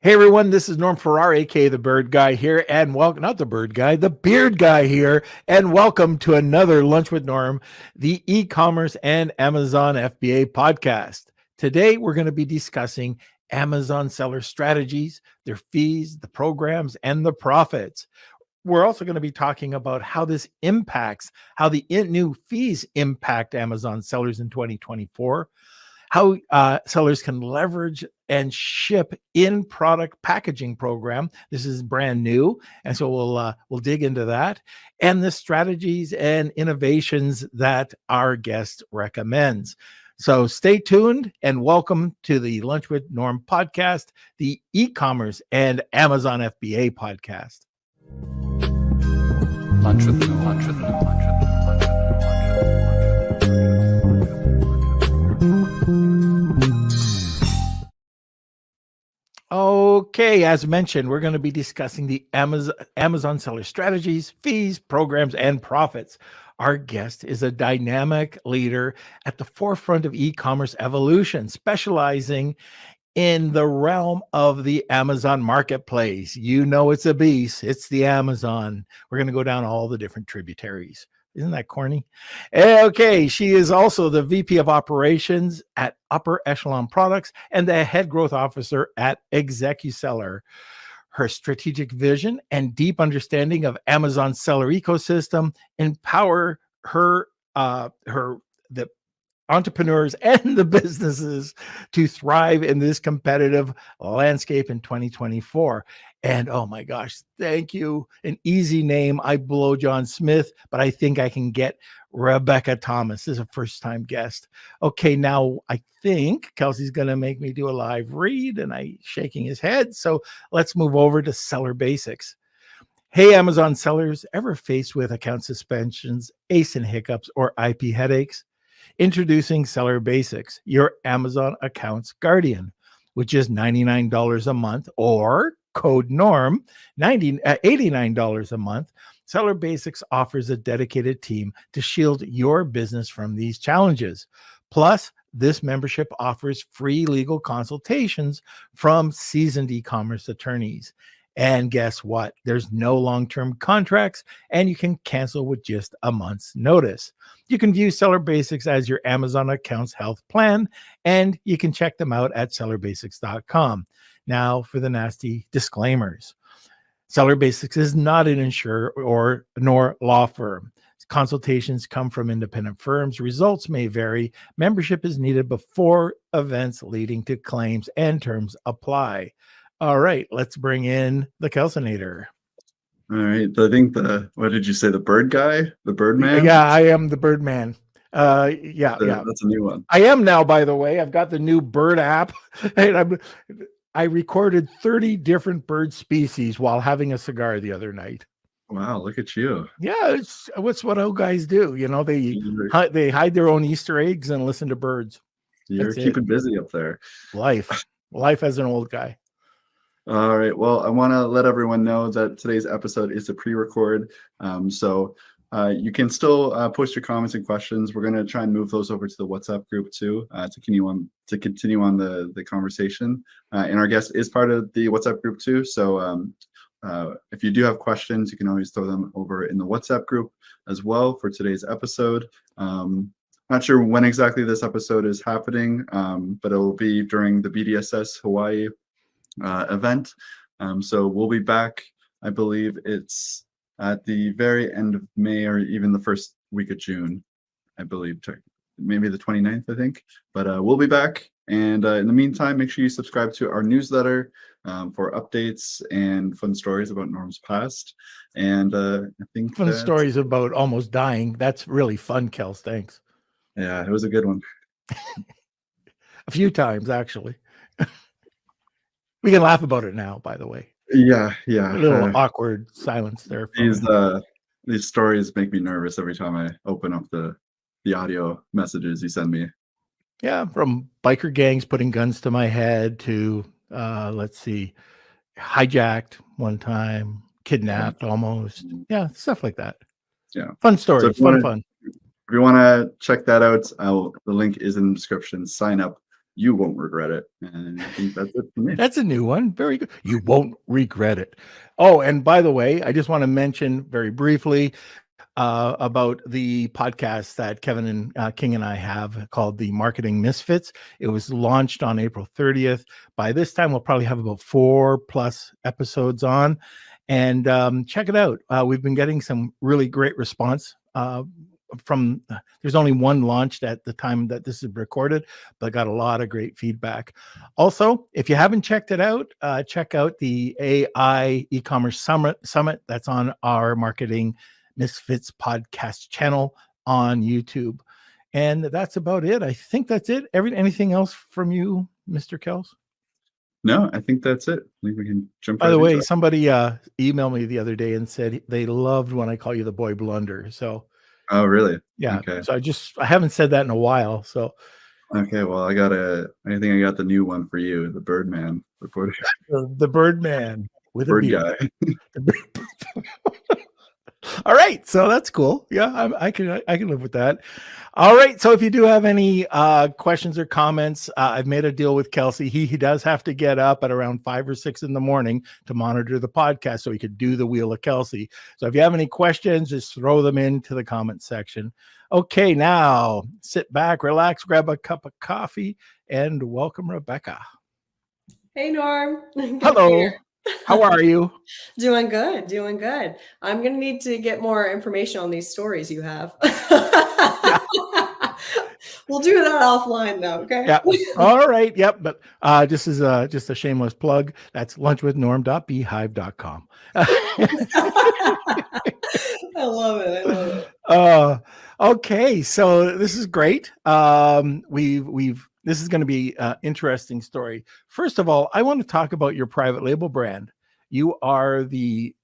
Hey everyone, this is Norm Farrar, aka the Bird Guy here, and welcome, not the Bird Guy, the Beard Guy here, and welcome to another Lunch with Norm, the e-commerce and Amazon FBA podcast. Today we're going to be discussing Amazon seller strategies, their fees, the programs, and the profits. We're also going to be talking about how this impacts, how the new fees impact Amazon sellers in 2024, how sellers can leverage and ship in product packaging program. This is brand new, and so we'll dig into that, and the strategies and innovations that our guest recommends. So stay tuned and welcome to the Lunch with Norm podcast, the e-commerce and Amazon FBA podcast. Lunch with Norm. Lunch with Norm. Lunch with Norm. Okay, as mentioned, we're going to be discussing the Amazon seller strategies, fees, programs, and profits. Our guest is a dynamic leader at the forefront of e-commerce evolution, specializing in the realm of the Amazon marketplace. You know it's a beast. It's the Amazon. We're going to go down all the different tributaries. Isn't that corny? Okay, she is also the VP of Operations at Upper Echelon Products and the Head Growth Officer at ExecuSeller. Her strategic vision and deep understanding of Amazon's seller ecosystem empower the entrepreneurs and the businesses to thrive in this competitive landscape in 2024. And oh my gosh, thank you. An easy name. I blow John Smith, but I think I can get Rebecca Thomas. This is a first-time guest. Okay, now I think Kelsey's going to make me do a live read, and I shaking his head. So let's move over to Seller Basics. Hey, Amazon sellers, ever faced with account suspensions, ASIN hiccups, or IP headaches? Introducing Seller Basics, your Amazon accounts guardian, which is $99 a month, or code NORM, $89 a month. Seller Basics offers a dedicated team to shield your business from these challenges. Plus, this membership offers free legal consultations from seasoned e-commerce attorneys. And guess what? There's no long-term contracts, and you can cancel with just a month's notice. You can view Seller Basics as your Amazon account's health plan, and you can check them out at sellerbasics.com. Now for the nasty disclaimers. Seller Basics is not an insurer nor law firm. Consultations come from independent firms. Results may vary. Membership is needed before events leading to claims, and terms apply. All right, let's bring in the Kelsinator. All right, I think what did you say, the Bird Guy? The Bird Man? Yeah, I am the Bird Man. Yeah. That's a new one. I am now, by the way. I've got the new Bird app, and I recorded 30 different bird species while having a cigar the other night. Wow, look at you. Yeah, it's what old guys do. You know, they hide their own Easter eggs and listen to birds. You're keeping busy up there. Life as an old guy. All right. Well, I want to let everyone know that today's episode is a pre-record. So you can still post your comments and questions. We're going to try and move those over to the WhatsApp group too, to continue on the conversation. And our guest is part of the WhatsApp group too. So if you do have questions, you can always throw them over in the WhatsApp group as well for today's episode. Not sure when exactly this episode is happening, but it will be during the BDSS Hawaii event. So we'll be back, I believe it's at the very end of May or even the first week of June, I believe, maybe the 29th, I think. But we'll be back. And in the meantime, make sure you subscribe to our newsletter for updates and fun stories about Norm's past. And I think fun stories about almost dying. That's really fun, Kels. Thanks. Yeah, it was a good one. A few times, actually. We can laugh about it now, by the way. Yeah. A little awkward silence there. These stories make me nervous every time I open up the audio messages you send me. Yeah, from biker gangs putting guns to my head to, let's see, hijacked one time, kidnapped almost. Yeah, stuff like that. Yeah. Fun stories, so fun. If you want to check that out, the link is in the description. Sign up You won't regret it. And I think that's it for me. That's a new one. Very good. You won't regret it. Oh, and by the way, I just want to mention very briefly about the podcast that Kevin and King and I have called the Marketing Misfits. It was launched on April 30th. By this time, we'll probably have about 4+ episodes on, and check it out. We've been getting some really great response from. There's only one launched at the time that this is recorded, but got a lot of great feedback. Also, if you haven't checked it out, check out the AI e-commerce summit that's on our Marketing Misfits podcast channel on YouTube. And that's about it. I think that's it. Anything else from you, Mr. Kels? No, I think that's it. I think we can jump. By the way, somebody emailed me the other day and said they loved when I call you the boy blunder. So, oh, really? Yeah. Okay. So I haven't said that in a while. So, okay. Well, I think I got the new one for you, the Birdman reporter. The Birdman with Bird a beard. guy. All right, so that's cool. Yeah, I can live with that. All right, so if you do have any questions or comments, I've made a deal with Kelsey. He does have to get up at around 5 or 6 in the morning to monitor the podcast, so he could do the Wheel of Kelsey. So if you have any questions, just throw them into the comment section. Okay, now sit back, relax, grab a cup of coffee, and welcome Rebecca. Hey, Norm. Hello. How are you? Doing good. I'm going to need to get more information on these stories you have. We'll do that offline though, okay? Yeah. All right. Yep. But this is just a shameless plug. That's lunchwithnorm.beehive.com. I love it. Okay. So this is great. This is going to be an interesting story. First of all, I want to talk about your private label brand. You are the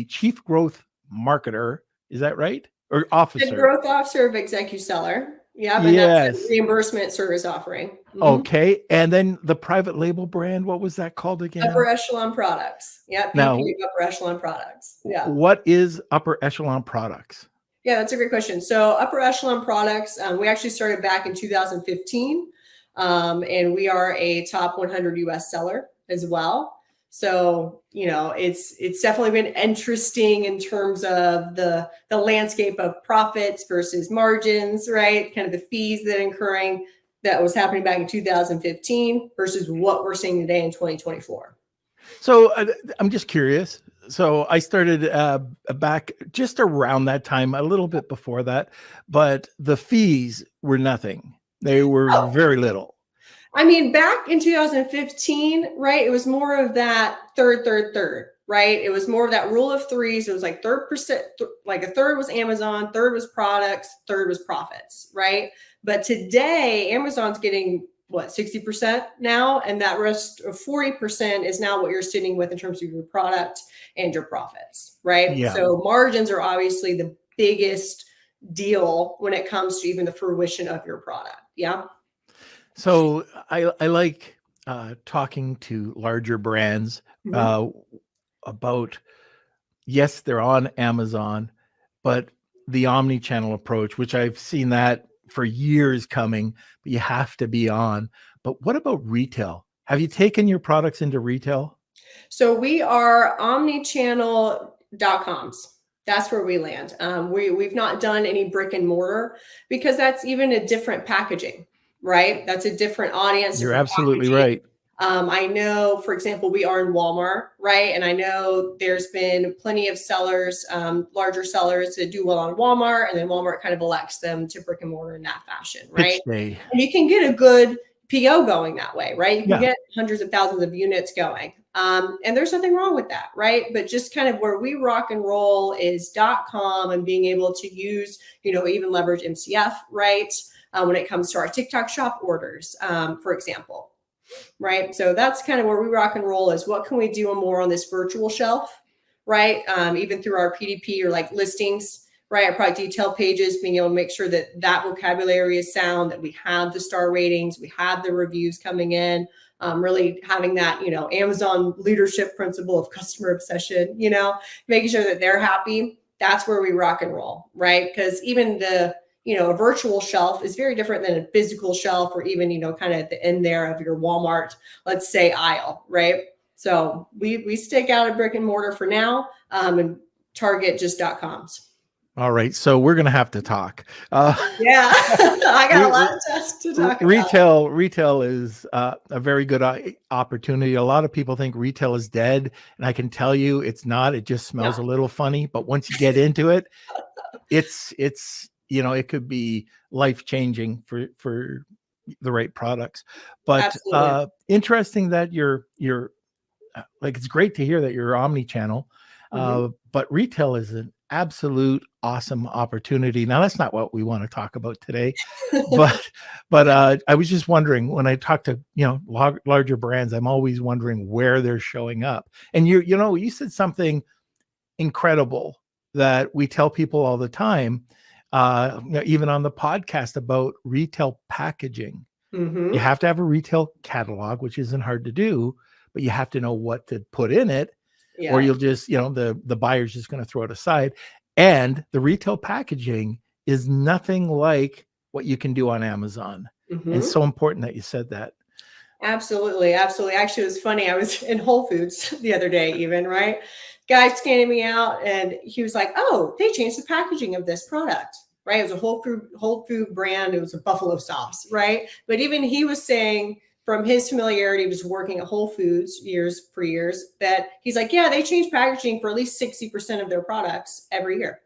chief growth marketer. Is that right? Or officer? The growth officer of ExecuSeller. Yeah, but yes. That's a reimbursement service offering. Mm-hmm. Okay. And then the private label brand, what was that called again? Upper Echelon Products. Yeah. Now, Upper Echelon Products. Yeah. What is Upper Echelon Products? Yeah, that's a great question. So Upper Echelon Products, we actually started back in 2015, and we are a top 100 US seller as well. So, it's definitely been interesting in terms of the landscape of profits versus margins, right? Kind of the fees that was happening back in 2015 versus what we're seeing today in 2024. So I'm just curious. So I started back just around that time, a little bit before that, but the fees were nothing. They were very little. I mean, back in 2015, right, it was more of that third, right? It was more of that rule of threes. It was like 3%, like a third was Amazon, third was products, third was profits, right? But today, Amazon's getting, 60% now? And that rest of 40% is now what you're sitting with in terms of your product and your profits, right? Yeah. So margins are obviously the biggest deal when it comes to even the fruition of your product. Yeah. So I like talking to larger brands about, yes, they're on Amazon, but the omni-channel approach, which I've seen that for years coming, but you have to be on. But what about retail? Have you taken your products into retail? So we are omnichannel.coms. That's where we land. We've not done any brick and mortar because that's even a different packaging, right? That's a different audience. You're absolutely right. I know, for example, we are in Walmart, right? And I know there's been plenty of sellers, larger sellers that do well on Walmart, and then Walmart kind of elects them to brick and mortar in that fashion, right? And you can get a good PO going that way, right? You can get hundreds of thousands of units going. And there's nothing wrong with that, right? But just kind of where we rock and roll is .com and being able to use, even leverage MCF, right? When it comes to our TikTok shop orders, for example. Right. So that's kind of where we rock and roll is what can we do more on this virtual shelf, right? Even through our PDP or like listings, right? Our product detail pages, being able to make sure that that vocabulary is sound, that we have the star ratings, we have the reviews coming in, really having that, Amazon leadership principle of customer obsession, making sure that they're happy. That's where we rock and roll, right? Because even the a virtual shelf is very different than a physical shelf, or even, kind of at the end there of your Walmart, let's say, aisle, right? So we stick out a brick and mortar for now, and target just .coms. All right, so we're gonna have to talk. Yeah, I got a lot of stuff to talk about. Retail is a very good opportunity. A lot of people think retail is dead, and I can tell you it's not. It just smells a little funny, but once you get into it, it's it could be life changing for the right products. But interesting that you're like, it's great to hear that you're omni-channel, but retail is an absolute awesome opportunity. Now, that's not what we want to talk about today, but I was just wondering, when I talk to larger brands, I'm always wondering where they're showing up. And you said something incredible that we tell people all the time, even on the podcast, about retail packaging. You have to have a retail catalog, which isn't hard to do, but you have to know what to put in it, or you'll just, the buyer's just going to throw it aside. And the retail packaging is nothing like what you can do on Amazon. And it's so important that you said that. Absolutely. Absolutely. Actually, it was funny. I was in Whole Foods the other day, even, right? Guy scanning me out, and he was like, "Oh, they changed the packaging of this product." Right? It was a whole food brand. It was a buffalo sauce, right? But even he was saying, from his familiarity, was working at Whole Foods years, that he's like, yeah, they change packaging for at least 60% of their products every year.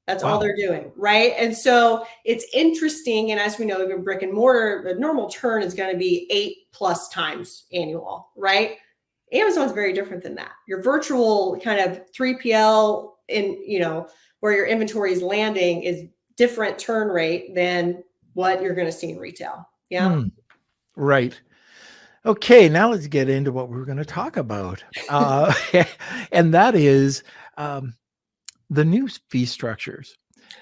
That's all they're doing, right? And so it's interesting. And as we know, even brick and mortar, the normal turn is going to be 8+ times annual, right? Amazon's very different than that. Your virtual kind of 3PL where your inventory is landing is different turn rate than what you're going to see in retail. Yeah. Right. Okay. Now let's get into what we're going to talk about. And that is the new fee structures.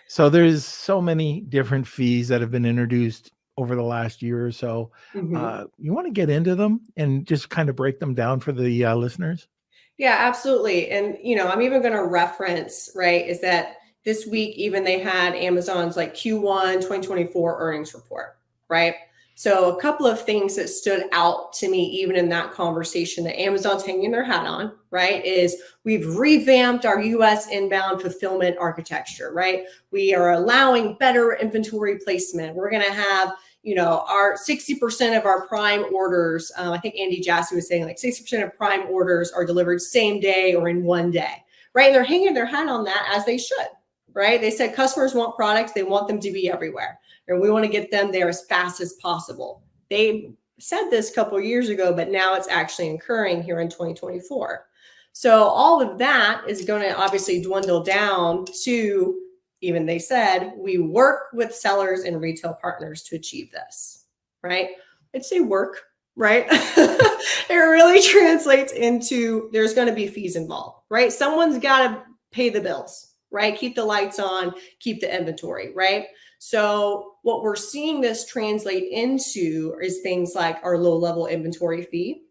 So there's so many different fees that have been introduced over the last year or so. You want to get into them and just kind of break them down for the listeners? Yeah, absolutely. And, I'm even going to reference, right, is that this week, even they had Amazon's like Q1 2024 earnings report, right? So a couple of things that stood out to me, even in that conversation, that Amazon's hanging their hat on, right, is we've revamped our US inbound fulfillment architecture, right? We are allowing better inventory placement. We're going to have, our 60% of our Prime orders. I think Andy Jassy was saying like 60% of Prime orders are delivered same day or in one day, right? And they're hanging their hat on that, as they should, right? They said customers want products. They want them to be everywhere. And we want to get them there as fast as possible. They said this a couple of years ago, but now it's actually occurring here in 2024. So all of that is going to obviously dwindle down to, even they said, we work with sellers and retail partners to achieve this, right? I'd say work, right? It really translates into there's going to be fees involved, right? Someone's got to pay the bills, right? Keep the lights on, keep the inventory, right? So what we're seeing this translate into is things like our low-level inventory fee,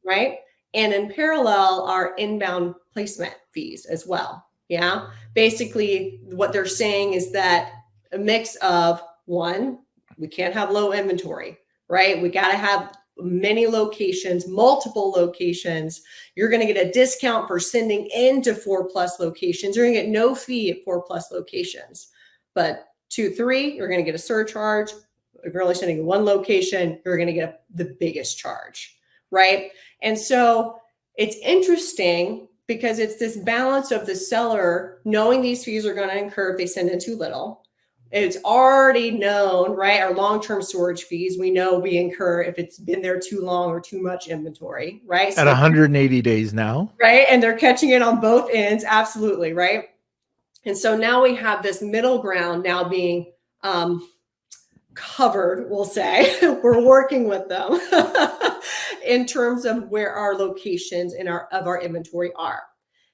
right? And in parallel, our inbound placement fees as well. Yeah. Basically, what they're saying is that a mix of, one, we can't have low inventory, right? We got to have many locations, multiple locations. You're going to get a discount for sending into 4+ locations. You're going to get no fee at 4+ locations. But 2, 3, you're going to get a surcharge. If you're only sending in one location, you're going to get the biggest charge, right? And so it's interesting because it's this balance of the seller knowing these fees are going to incur if they send in too little. It's already known, right? Our long-term storage fees, we know we incur if it's been there too long or too much inventory, right? At 180 days now. Right. And they're catching it on both ends. Absolutely. Right. And so now we have this middle ground now being covered, we'll say. We're working with them in terms of where our locations of our inventory are.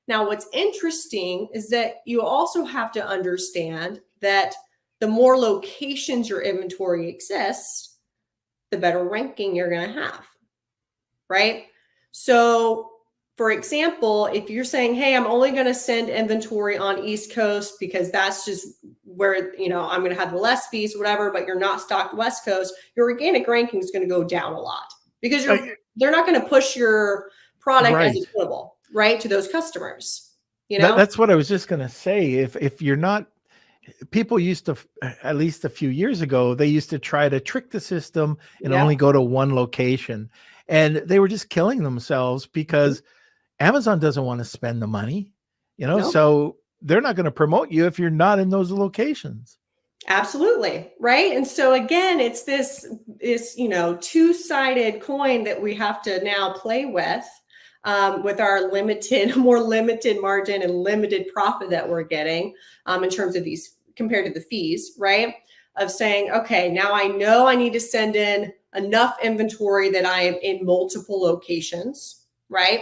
Now, what's interesting is that you also have to understand that the more locations your inventory exists, the better ranking you're going to have, right? So For example, if you're saying, hey, I'm only going to send inventory on East Coast because that's just where, I'm going to have the less fees, whatever, but you're not stocked West Coast, your organic ranking is going to go down a lot because they're not going to push your product as equitable, right, to those customers. That's what I was just going to say. If you're not, people used to, at least a few years ago, they used to try to trick the system and only go to one location. And they were just killing themselves because Amazon doesn't want to spend the money, so they're not going to promote you if you're not in those locations. Absolutely. Right. And so again, it's this two-sided coin that we have to now play with our more limited margin and limited profit that we're getting in terms of these compared to the fees, right? Of saying, okay, now I know I need to send in enough inventory that I am in multiple locations, right?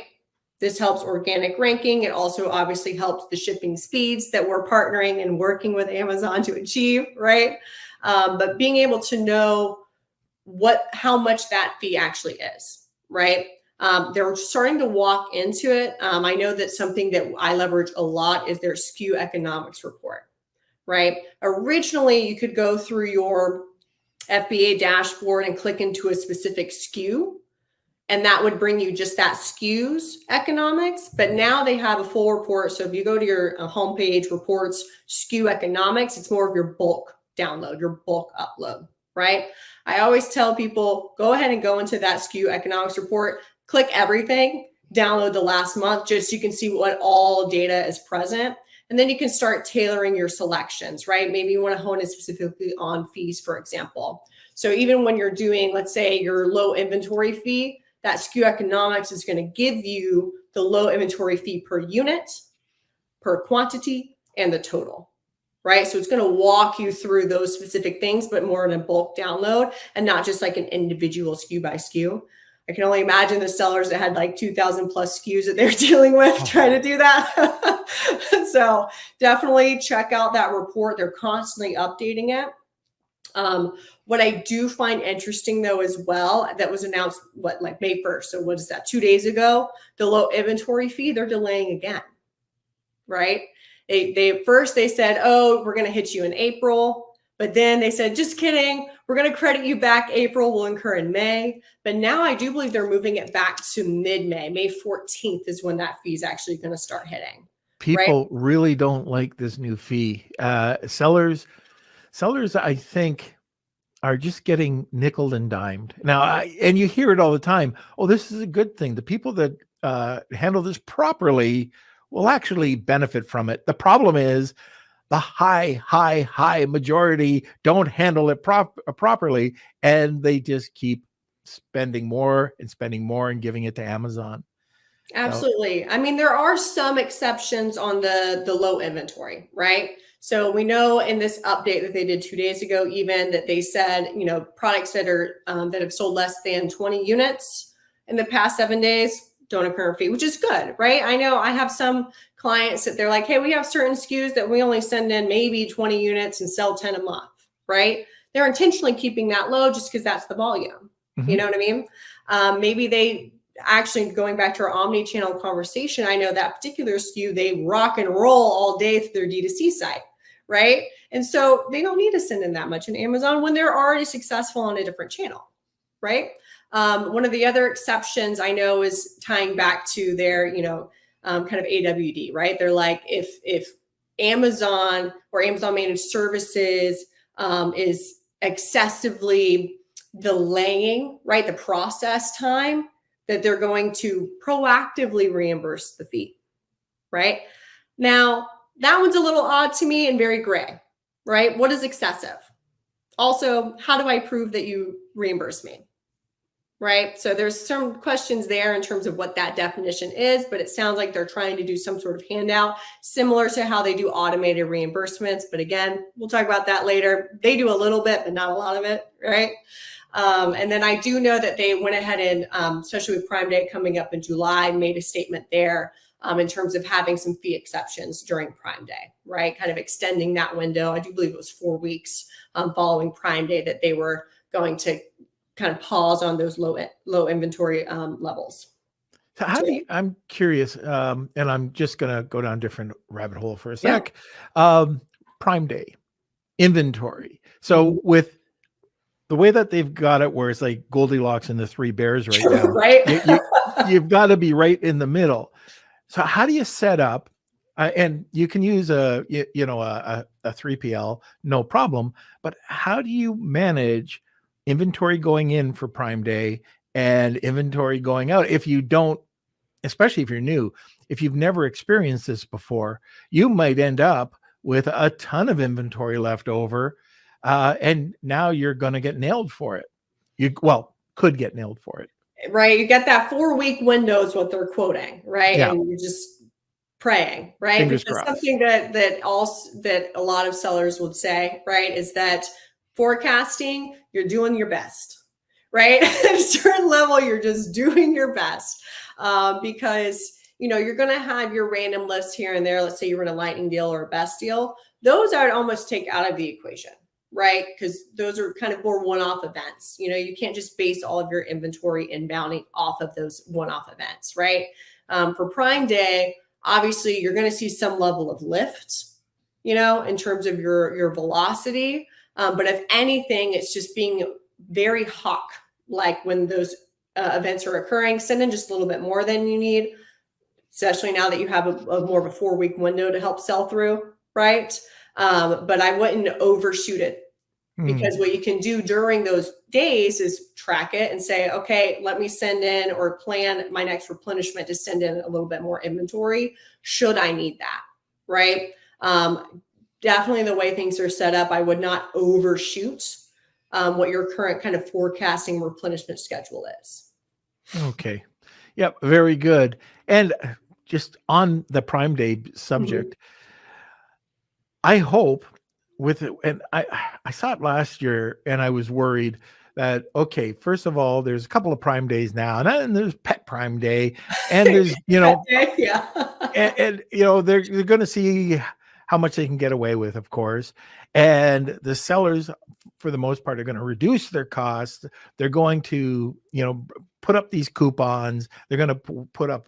This helps organic ranking. It also obviously helps the shipping speeds that we're partnering and working with Amazon to achieve, right? But being able to know how much that fee actually is, right? They're starting to walk into it. I know that something that I leverage a lot is their SKU economics report, right? Originally, you could go through your FBA dashboard and click into a specific SKU, and that would bring you just that SKU's economics. But now they have a full report. So if you go to your homepage, reports, SKU economics, it's more of your bulk download, your bulk upload, right? I always tell people, go ahead and go into that SKU economics report, click everything, download the last month, just so you can see what all data is present. And then you can start tailoring your selections, right? Maybe you want to hone it specifically on fees, for example. So even when you're doing, let's say, your low inventory fee, that SKU economics is going to give you the low inventory fee per unit, per quantity, and the total, right? So it's going to walk you through those specific things, but more in a bulk download and not just like an individual SKU by SKU. I can only imagine the sellers that had like 2,000 plus SKUs that they're dealing with trying to do that. So definitely check out that report. They're constantly updating it. What I do find interesting though, as well, that was announced, like May 1st. So what is that? 2 days ago, the low inventory fee, they're delaying again, right? They first said, oh, we're going to hit you in April. But then they said, just kidding. We're going to credit you back April. We'll incur in May. But now I do believe they're moving it back to mid-May. May 14th is when that fee is actually going to start hitting. People really don't like this new fee. Sellers, I think, are just getting nickeled and dimed. Now, and you hear it all the time. Oh, this is a good thing. The people that handle this properly will actually benefit from it. The problem is the high majority don't handle it properly, and they just keep spending more and giving it to Amazon. Absolutely. So, I mean, there are some exceptions on the low inventory, right? So we know in this update that they did 2 days ago, even that they said, products that are that have sold less than 20 units in the past 7 days don't incur a fee, which is good, right? I know I have some clients that they're like, hey, we have certain SKUs that we only send in maybe 20 units and sell 10 a month, right? They're intentionally keeping that low just because that's the volume. Mm-hmm. You know what I mean? Maybe they actually, going back to our omni-channel conversation, I know that particular SKU, they rock and roll all day through their D2C site, right? And so they don't need to send in that much in Amazon when they're already successful on a different channel, right? One of the other exceptions I know is tying back to their, kind of AWD, right? They're like, if Amazon or Amazon Managed Services is excessively delaying, right, the process time, that they're going to proactively reimburse the fee, right? Now, that one's a little odd to me and very gray, right? What is excessive? Also, how do I prove that you reimburse me, right? So there's some questions there in terms of what that definition is, but it sounds like they're trying to do some sort of handout similar to how they do automated reimbursements. But again, we'll talk about that later. They do a little bit, but not a lot of it, right? And then I do know that they went ahead and, especially with Prime Day coming up in July, made a statement there in terms of having some fee exceptions during Prime Day, right? Kind of extending that window. I do believe it was 4 weeks following Prime Day that they were going to kind of pause on those low inventory levels. So I'm curious, and I'm just going to go down a different rabbit hole for a Yeah. sec. Prime Day inventory. Mhm. So with the way that they've got it, where it's like Goldilocks and the Three Bears right now, Right? you've got to be right in the middle. So how do you set up? And you can use a 3PL, no problem. But how do you manage inventory going in for Prime Day and inventory going out if you don't? Especially if you're new, if you've never experienced this before, you might end up with a ton of inventory left over, and now you're going to get nailed for it. Could get nailed for it. Right. You get that 4-week window is what they're quoting, right? Yeah. And you're just praying, right? Fingers Because crossed. something that a lot of sellers would say, right, is that forecasting, you're doing your best, right? At a certain level, you're just doing your best, because you're going to have your random list here and there. Let's say you're in a lightning deal or a best deal. Those I would almost take out of the equation, right? Because those are kind of more one-off events. You can't just base all of your inventory inbounding off of those one-off events, right? For Prime Day, obviously you're going to see some level of lift, in terms of your velocity. But if anything, it's just being very hawk, like when those events are occurring, send in just a little bit more than you need, especially now that you have a more of a 4-week window to help sell through, right? But I wouldn't overshoot it, because what you can do during those days is track it and say, okay, let me send in or plan my next replenishment to send in a little bit more inventory should I need that, right? Definitely the way things are set up, I would not overshoot what your current kind of forecasting replenishment schedule is. Okay. Yep. Very good. And just on the Prime Day subject, I hope with it, and I saw it last year and I was worried that, okay, first of all, there's a couple of Prime Days now, and then there's Pet Prime Day, and there's, Yeah. and they're going to see how much they can get away with, of course. And the sellers, for the most part, are going to reduce their costs. They're going to, put up these coupons. They're going to put up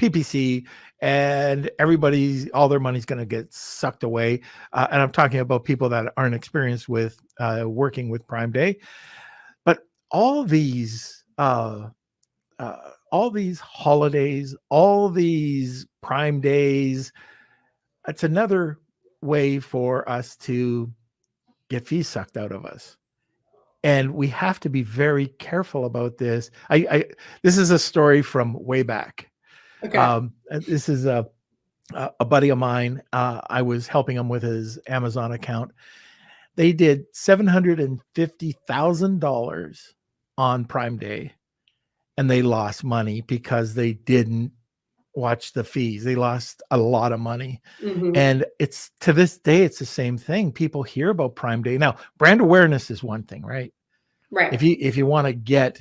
PPC, and all their money's going to get sucked away. And I'm talking about people that aren't experienced with working with Prime Day. But all these holidays, all these Prime Days, it's another way for us to get fees sucked out of us. And we have to be very careful about this. This is a story from way back. Okay. This is a buddy of mine. I was helping him with his Amazon account. They did $750,000 on Prime Day, and they lost money because they didn't watch the fees. They lost a lot of money. And it's, to this day, it's the same thing. People hear about Prime Day. Now, brand awareness is one thing, right? Right. If you want to get,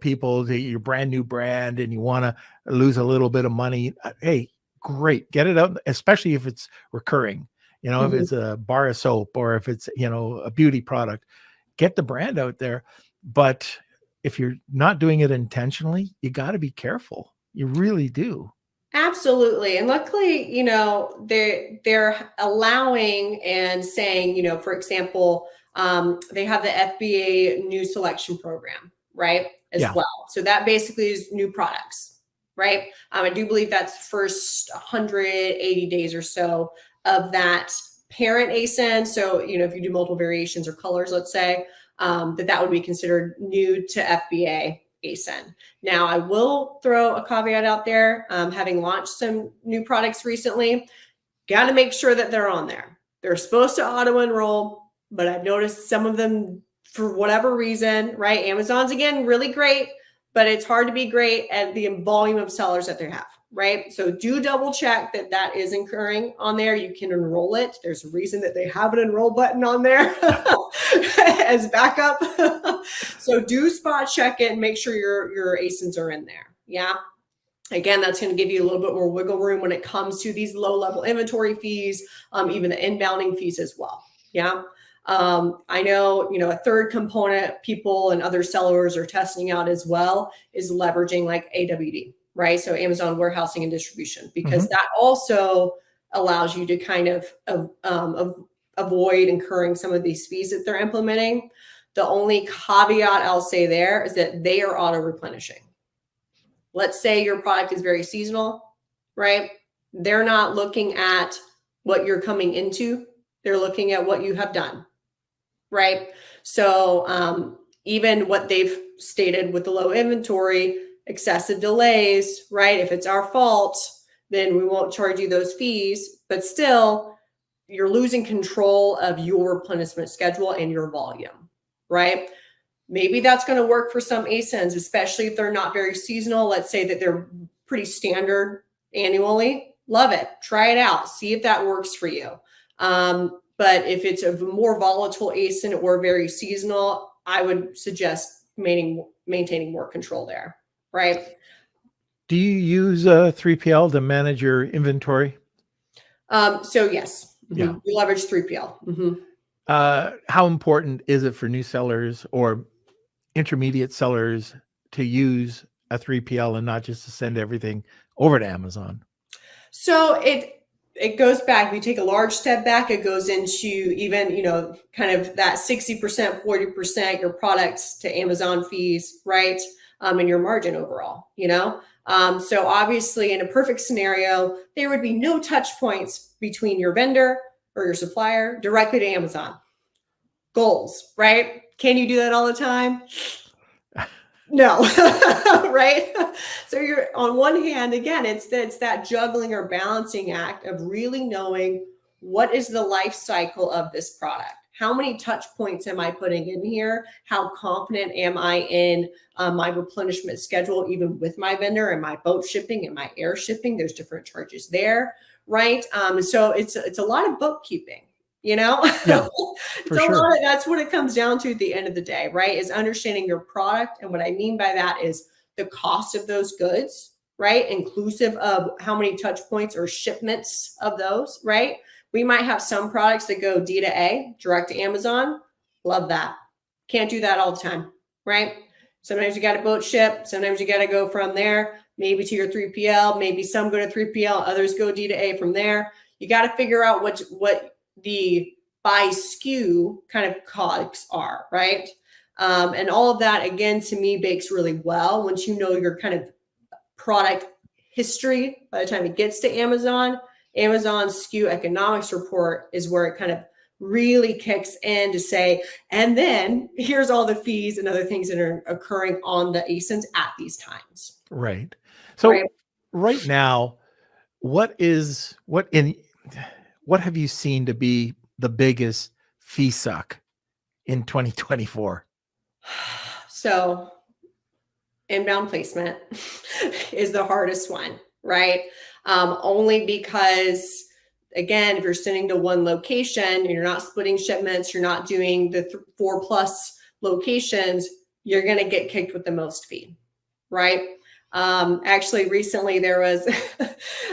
people to your brand new brand and you want to lose a little bit of money, hey, great. Get it out, especially if it's recurring, if it's a bar of soap or if it's, a beauty product, get the brand out there. But if you're not doing it intentionally, you got to be careful. You really do. Absolutely. And luckily, they're allowing and saying, for example, they have the FBA new selection program, right? As well. So that basically is new products, right? I do believe that's first 180 days or so of that parent ASIN. So, if you do multiple variations or colors, let's say, that would be considered new to FBA ASIN. Now, I will throw a caveat out there. Having launched some new products recently, got to make sure that they're on there. They're supposed to auto enroll, but I've noticed some of them, for whatever reason, right? Amazon's, again, really great, but it's hard to be great at the volume of sellers that they have, right? So do double check that is occurring on there. You can enroll it. There's a reason that they have an enroll button on there as backup. So do spot check it and make sure your ASINs are in there. Yeah. Again, that's going to give you a little bit more wiggle room when it comes to these low-level inventory fees, even the inbounding fees as well. Yeah. I know, a third component people and other sellers are testing out as well is leveraging like AWD, right? So Amazon warehousing and distribution, because that also allows you to kind of avoid incurring some of these fees that they're implementing. The only caveat I'll say there is that they are auto replenishing. Let's say your product is very seasonal, right? They're not looking at what you're coming into. They're looking at what you have done, right? So even what they've stated with the low inventory, excessive delays, right? If it's our fault, then we won't charge you those fees, but still you're losing control of your replenishment schedule and your volume, right? Maybe that's going to work for some ASINs, especially if they're not very seasonal. Let's say that they're pretty standard annually. Love it. Try it out. See if that works for you. But if it's a more volatile ASIN or very seasonal, I would suggest maintaining more control there, right? Do you use a 3PL to manage your inventory? So yes, Yeah. we leverage 3PL. How important is it for new sellers or intermediate sellers to use a 3PL and not just to send everything over to Amazon? So it goes back. We take a large step back. It goes into even, kind of that 60%, 40%, your products to Amazon fees, right? And your margin overall, So obviously in a perfect scenario, there would be no touch points between your vendor or your supplier directly to Amazon. Goals, right? Can you do that all the time? No, right? So you're on one hand, again, it's that juggling or balancing act of really knowing what is the life cycle of this product. How many touch points am I putting in here? How confident am I in my replenishment schedule, even with my vendor and my boat shipping and my air shipping? There's different charges there, right? So it's a lot of bookkeeping. Yeah, for sure. That's what it comes down to at the end of the day, right? Is understanding your product. And what I mean by that is the cost of those goods, right? Inclusive of how many touch points or shipments of those, right? We might have some products that go D to A, direct to Amazon. Love that. Can't do that all the time, right? Sometimes you got to boat ship. Sometimes you got to go from there, maybe to your 3PL. Maybe some go to 3PL, others go D to A from there. You got to figure out what the by SKU kind of costs are, right? And all of that, again, to me, bakes really well once you know your kind of product history. By the time it gets to Amazon's SKU economics report is where it kind of really kicks in to say, and then here's all the fees and other things that are occurring on the ASINs at these times. Right. So right now, what have you seen to be the biggest fee suck in 2024? So inbound placement is the hardest one, right? Only because, again, if you're sending to one location and you're not splitting shipments, you're not doing the 4+ locations, you're going to get kicked with the most fee, right? Actually, recently there was,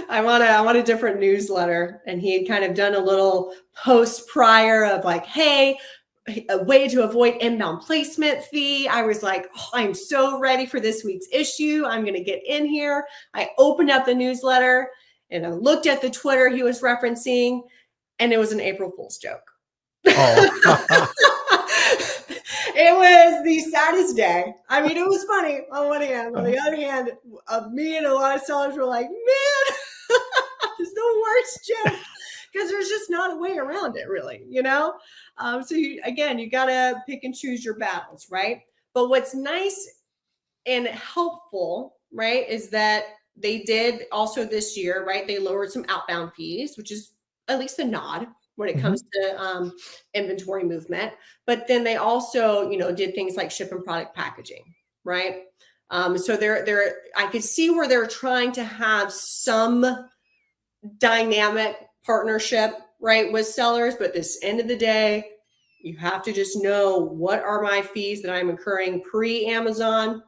I'm on a different newsletter, and he had kind of done a little post prior of like, hey, a way to avoid inbound placement fee. I was like, oh, I'm so ready for this week's issue. I'm going to get in here. I opened up the newsletter and I looked at the Twitter he was referencing, and it was an April Fool's joke. Oh. It was the saddest day. I mean, it was funny on one hand. On the other hand, me and a lot of sellers were like, man, it's the worst joke, because there's just not a way around it, really, So you got to pick and choose your battles, right? But what's nice and helpful, right, is that they did also this year, right? They lowered some outbound fees, which is at least a nod when it comes to inventory movement. But then they also, did things like ship and product packaging, right? So I could see where they're trying to have some dynamic partnership, right, with sellers. But at this end of the day, you have to just know, what are my fees that I'm incurring pre-Amazon?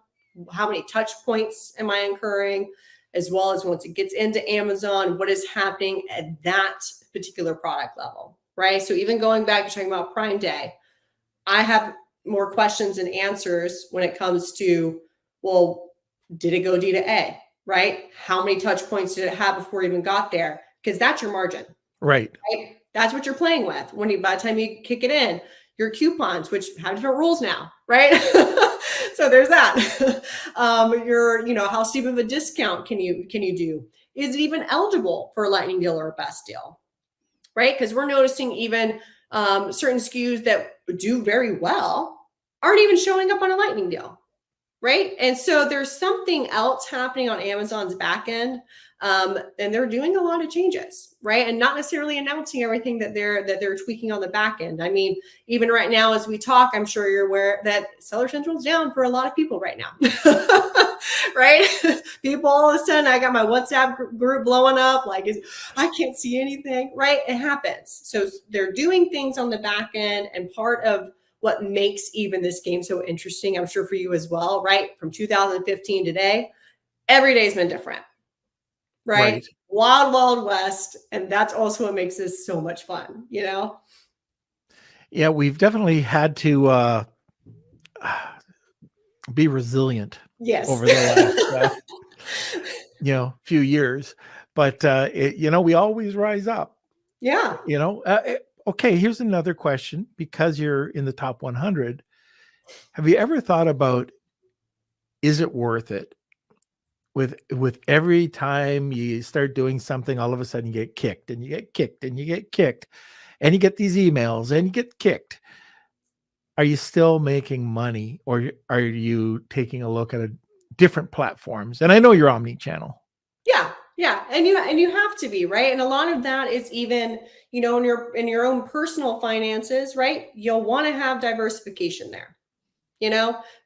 How many touch points am I incurring? As well as once it gets into Amazon, what is happening at that particular product level, right? So even going back to talking about Prime Day, I have more questions and answers when it comes to, well, did it go D to A, right? How many touch points did it have before it even got there? Because that's your margin, Right. right? That's what you're playing with when you, by the time you kick it in, your coupons, which have different rules now, right? So there's that. Your, how steep of a discount can you do? Is it even eligible for a lightning deal or a best deal, right? Because we're noticing even certain SKUs that do very well aren't even showing up on a lightning deal, right? And so there's something else happening on Amazon's back end, and they're doing a lot of changes, right? And not necessarily announcing everything that they're tweaking on the back end. I mean, even right now as we talk, I'm sure you're aware that Seller Central's down for a lot of people right now, right? People all of a sudden, I got my WhatsApp group blowing up, like I can't see anything, right? It happens. So they're doing things on the back end, and part of what makes even this game so interesting, I'm sure for you as well, right? From 2015 today, every day's been different, right? Wild, wild west. And that's also what makes this so much fun, Yeah, we've definitely had to be resilient Yes. over the last few years, but we always rise up. Yeah. Okay, here's another question. Because you're in the top 100, have you ever thought about, is it worth it? With every time you start doing something, all of a sudden you get kicked and you get kicked and you get kicked and you get these emails and you get kicked. Are you still making money, or are you taking a look at different platforms? And I know you're omni-channel. Yeah. And you have to be, right? And a lot of that is even, in your own personal finances, right? You'll want to have diversification there.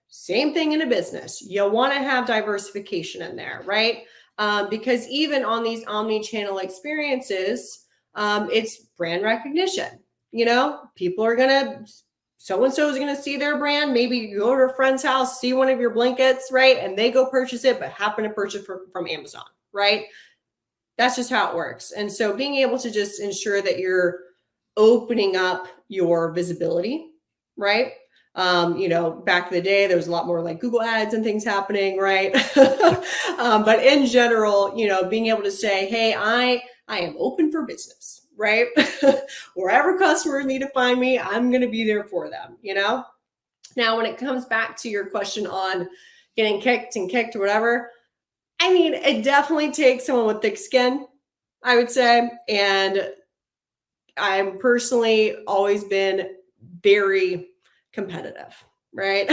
Same thing in a business. You'll want to have diversification in there, right? Because even on these omni-channel experiences, it's brand recognition. People are so-and-so is going to see their brand. Maybe you go to a friend's house, see one of your blankets, right? And they go purchase it, but happen to purchase from Amazon, right? That's just how it works. And so being able to just ensure that you're opening up your visibility, right? Back in the day, there was a lot more like Google ads and things happening, right? But in general, being able to say, hey, I am open for business, right? Wherever customers need to find me, I'm going to be there for them, Now, when it comes back to your question on getting kicked or whatever, I mean, it definitely takes someone with thick skin, I would say. And I'm personally always been very competitive, right?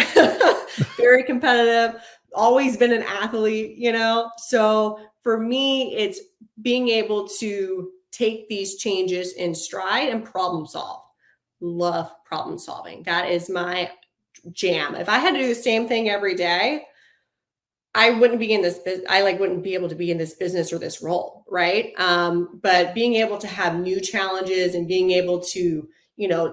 Very competitive, always been an athlete, So for me, it's being able to take these changes in stride and problem solve. Love problem solving. That is my jam. If I had to do the same thing every day, I wouldn't be in this business. I wouldn't be able to be in this business or this role, right? But being able to have new challenges and being able to,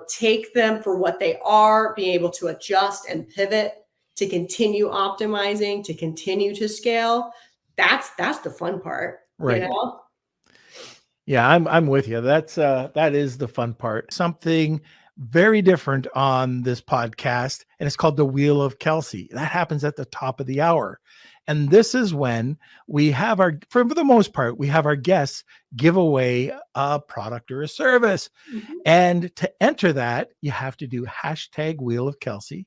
take them for what they are, being able to adjust and pivot to continue optimizing, to continue to scale. That's the fun part, right? Yeah, I'm with you. That is the fun part. Something very different on this podcast, and it's called the Wheel of Kelsey. That happens at the top of the hour. And this is when we have for the most part, we have our guests give away a product or a service. Mm-hmm. And to enter that, you have to do hashtag Wheel of Kelsey,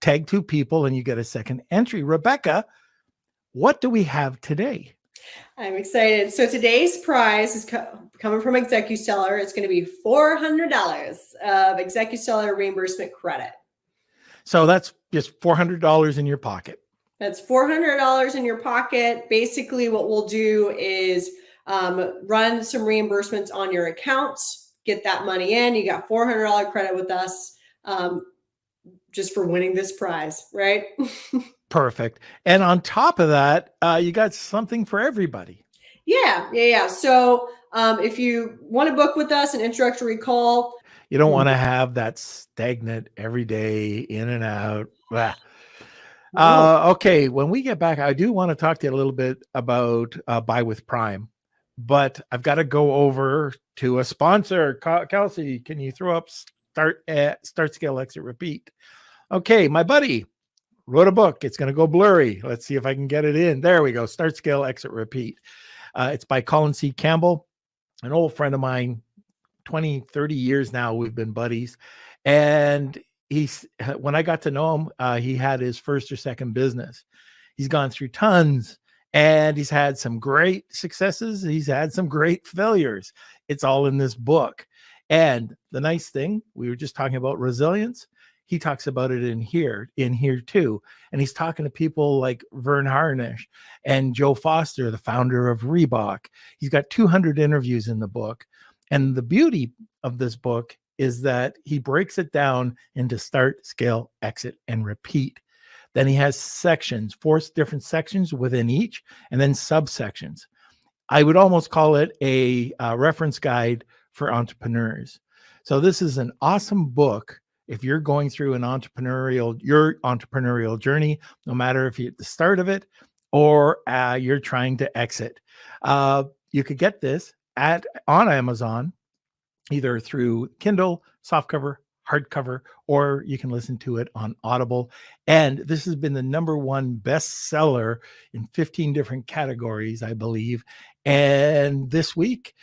tag 2 people, and you get a second entry. Rebecca, what do we have today? I'm excited. So today's prize is coming from ExecuSeller. It's going to be $400 of ExecuSeller reimbursement credit. So that's just $400 in your pocket. That's $400 in your pocket. Basically, what we'll do is run some reimbursements on your account, get that money in. You got $400 credit with us just for winning this prize, right? Perfect. And on top of that, you got something for everybody. Yeah. So if you want to book with us, an introductory call. You don't want to have that stagnant every day in and out. Blah. Okay, when we get back, I do want to talk to you a little bit about Buy with Prime, but I've got to go over to a sponsor. Kelsey, can you throw up start, scale, exit, repeat? Okay, my buddy wrote a book. It's going to go blurry. Let's see if I can get it in. There we go. Start, scale, exit, repeat. It's by Colin C. Campbell, an old friend of mine, 20, 30 years now. We've been buddies. And when I got to know him, he had his first or second business. He's gone through tons, and he's had some great successes. He's had some great failures. It's all in this book. And the nice thing, we were just talking about resilience. He talks about it in here too. And he's talking to people like Vern Harnish and Joe Foster, the founder of Reebok. He's got 200 interviews in the book. And the beauty of this book is that he breaks it down into start, scale, exit, and repeat. Then he has sections, 4 different sections within each, and then subsections. I would almost call it a reference guide for entrepreneurs. So this is an awesome book if you're going through your entrepreneurial journey, no matter if you're at the start of it or you're trying to exit. You could get this on Amazon, either through Kindle, softcover, hardcover, or you can listen to it on Audible. And this has been the #1 bestseller in 15 different categories, I believe. And this week,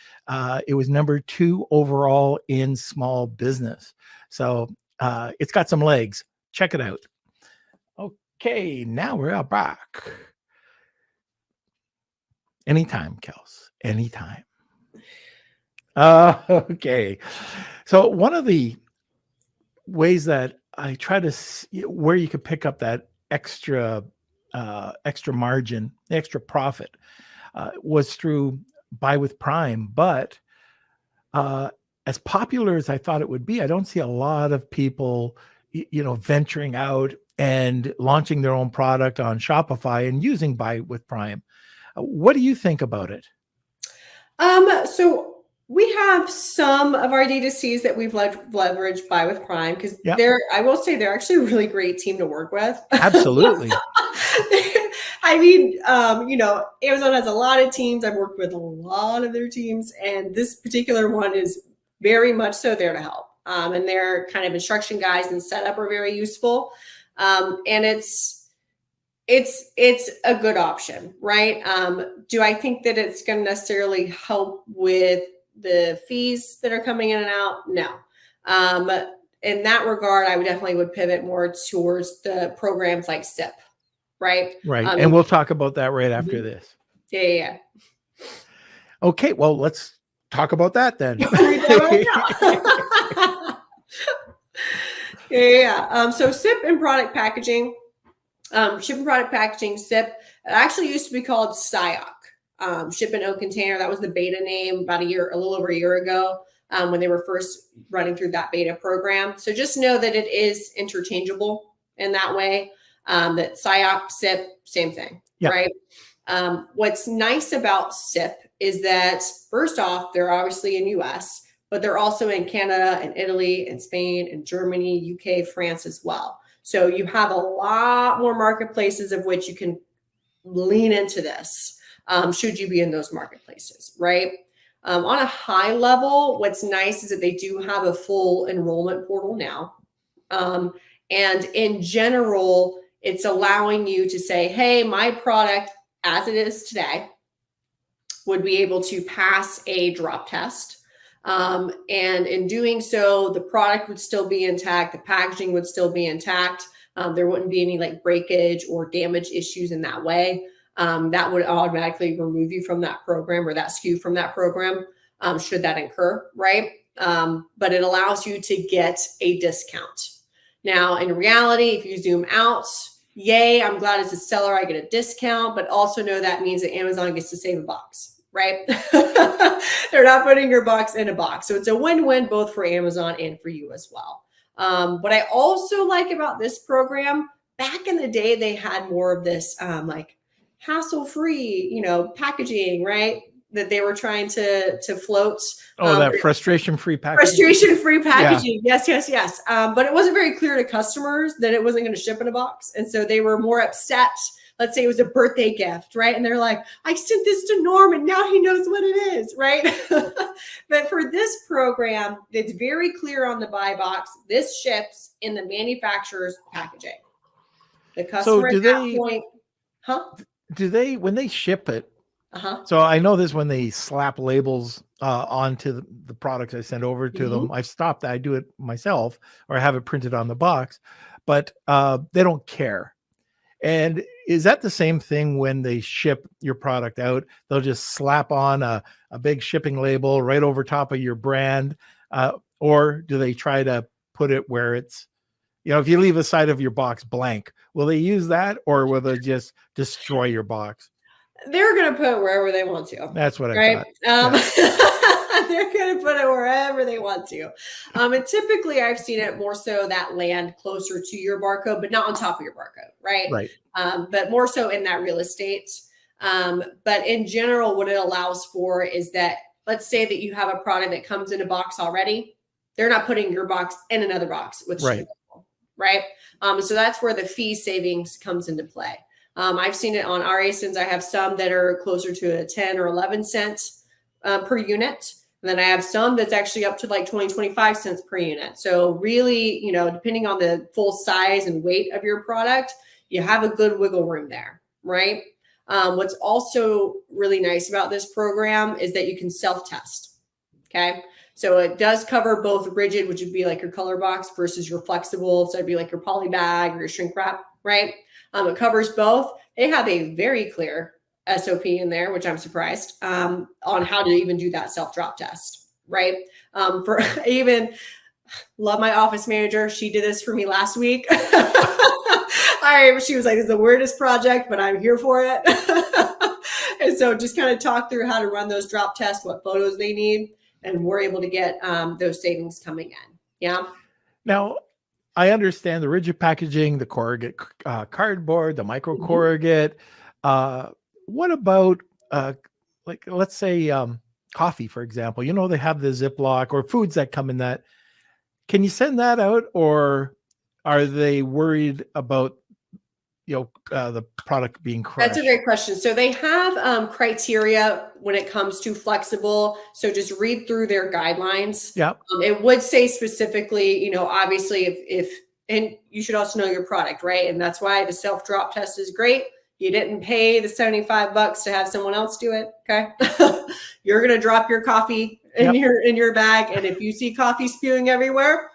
it was #2 overall in small business. So it's got some legs. Check it out. Okay, now we're back. Anytime, Kels. Anytime. Okay. So one of the ways that I try to see where you could pick up that extra margin, extra profit, was through Buy with Prime. But as popular as I thought it would be, I don't see a lot of people, venturing out and launching their own product on Shopify and using Buy with Prime. What do you think about it? So we have some of our D2Cs that we've leveraged Buy with Prime because I will say they're actually a really great team to work with. Absolutely. I mean, Amazon has a lot of teams. I've worked with a lot of their teams, and this particular one is very much so there to help. And their kind of instruction guides and setup are very useful. And it's a good option, right? Do I think that it's going to necessarily help with the fees that are coming in and out? No. In that regard, I would pivot more towards the programs like SIP, right? Right. And we'll talk about that right after this. Yeah. Okay. Well, let's talk about that then. So SIP and product packaging. Ship and product packaging, SIP, it actually used to be called SIOC, Ship and Own Container. That was the beta name about a little over a year ago, when they were first running through that beta program. So just know that it is interchangeable in that way, that SIOC, SIP, same thing, right? What's nice about SIP is that, first off, they're obviously in US, but they're also in Canada and Italy and Spain and Germany, UK, France as well. So you have a lot more marketplaces of which you can lean into this, should you be in those marketplaces, right? On a high level, what's nice is that they do have a full enrollment portal now. And in general, it's allowing you to say, hey, my product as it is today would be able to pass a drop test. And in doing so, the product would still be intact. The packaging would still be intact. There wouldn't be any like breakage or damage issues in that way. That would automatically remove you from that program or that SKU from that program, should that incur, right? But it allows you to get a discount. Now, in reality, if you zoom out, yay, I'm glad as a seller I get a discount, but also know that means that Amazon gets to save a box. Right? They're not putting your box in a box. So it's a win-win both for Amazon and for you as well. What I also like about this program, back in the day, they had more of this like hassle-free, packaging, right? That they were trying to float. That frustration-free packaging. Frustration-free packaging. Yeah. Yes. But it wasn't very clear to customers that it wasn't going to ship in a box. And so they were more upset let's say it was a birthday gift, right? And they're like, I sent this to Norm and now he knows what it is, right? But for this program, it's very clear on the buy box. This ships in the manufacturer's packaging. The customer do at that they- point, Do they, when they ship it, Uh-huh. so I know this when they slap labels onto the products I send over to them. I've stopped that. I do it myself, or I have it printed on the box, but they don't care. And is that the same thing when they ship your product out? They'll just slap on a big shipping label right over top of your brand, or do they try to put it where it's, if you leave the side of your box blank, will they use that, or will they just destroy your box? They're going to put it wherever they want to. That's what I Right? thought. They're going to put it wherever they want to. And typically I've seen it more so that land closer to your barcode, but not on top of your barcode, right? Right. But more so in that real estate. But in general, what it allows for is that, let's say that you have a product that comes in a box already. They're not putting your box in another box with Right. Right. So that's where the fee savings comes into play. I've seen it on our ASINs. I have some that are closer to a 10 or 11 cents per unit. And then I have some that's actually up to like 20, 25 cents per unit. So really, depending on the full size and weight of your product, you have a good wiggle room there, right? What's also really nice about this program is that you can self-test, okay? So it does cover both rigid, which would be like your color box, versus your flexible. So it'd be like your poly bag or your shrink wrap, right? It covers both. They have a very clear SOP in there, which I'm surprised, on how to even do that self-drop test, right? For even, love my office manager. She did this for me last week. She was like, it's the weirdest project, but I'm here for it. And so just kind of talk through how to run those drop tests, what photos they need, and we're able to get those savings coming in. Yeah. Now, I understand the rigid packaging, the corrugate cardboard, the micro corrugate. What about, like, let's say coffee, for example? They have the Ziploc, or foods that come in that. Can you send that out, or are they worried about the product being crushed? That's a great question. So they have criteria when it comes to flexible. So just read through their guidelines. Yeah. It would say specifically, obviously if, and you should also know your product, right? And that's why the self-drop test is great. You didn't pay the $75 to have someone else do it. Okay. You're going to drop your coffee in your bag. And if you see coffee spewing everywhere,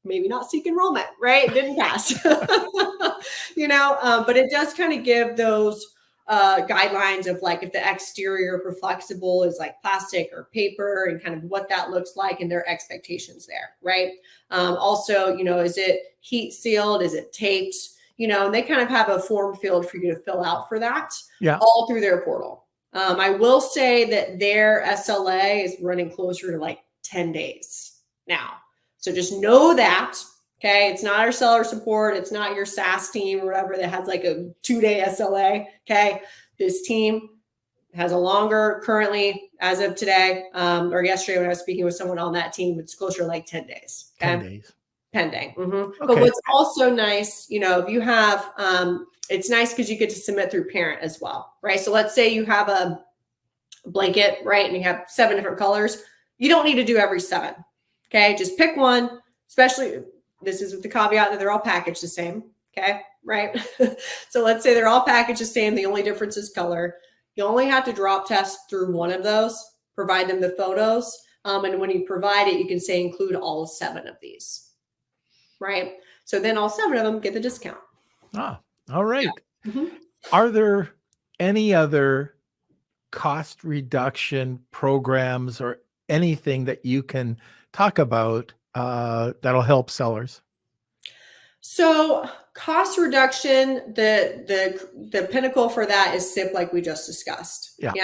maybe not seek enrollment, right? It didn't pass, but it does kind of give those guidelines of like, if the exterior for flexible is like plastic or paper, and kind of what that looks like and their expectations there, right? Also, is it heat sealed? Is it taped? And they kind of have a form field for you to fill out for that, all through their portal. I will say that their SLA is running closer to like 10 days now. So just know that, okay? It's not our seller support. It's not your SaaS team or whatever that has like a 2-day SLA, okay? This team has a longer, currently, as of today, or yesterday when I was speaking with someone on that team, it's closer to like 10 days, okay? 10 days. Pending. Okay. But what's also nice, if you have, it's nice because you get to submit through parent as well, right? So let's say you have a blanket, right? And you have 7 different colors. You don't need to do every 7. Okay, just pick one, especially this is with the caveat that they're all packaged the same. Okay, right? So let's say they're all packaged the same. The only difference is color. You only have to drop test through one of those, provide them the photos. And when you provide it, you can say include all 7 of these, right? So then all 7 of them get the discount. Ah, all right. Yeah. Are there any other cost reduction programs or anything that you can talk about that'll help sellers? So cost reduction, the pinnacle for that is SIP, like we just discussed. Yeah.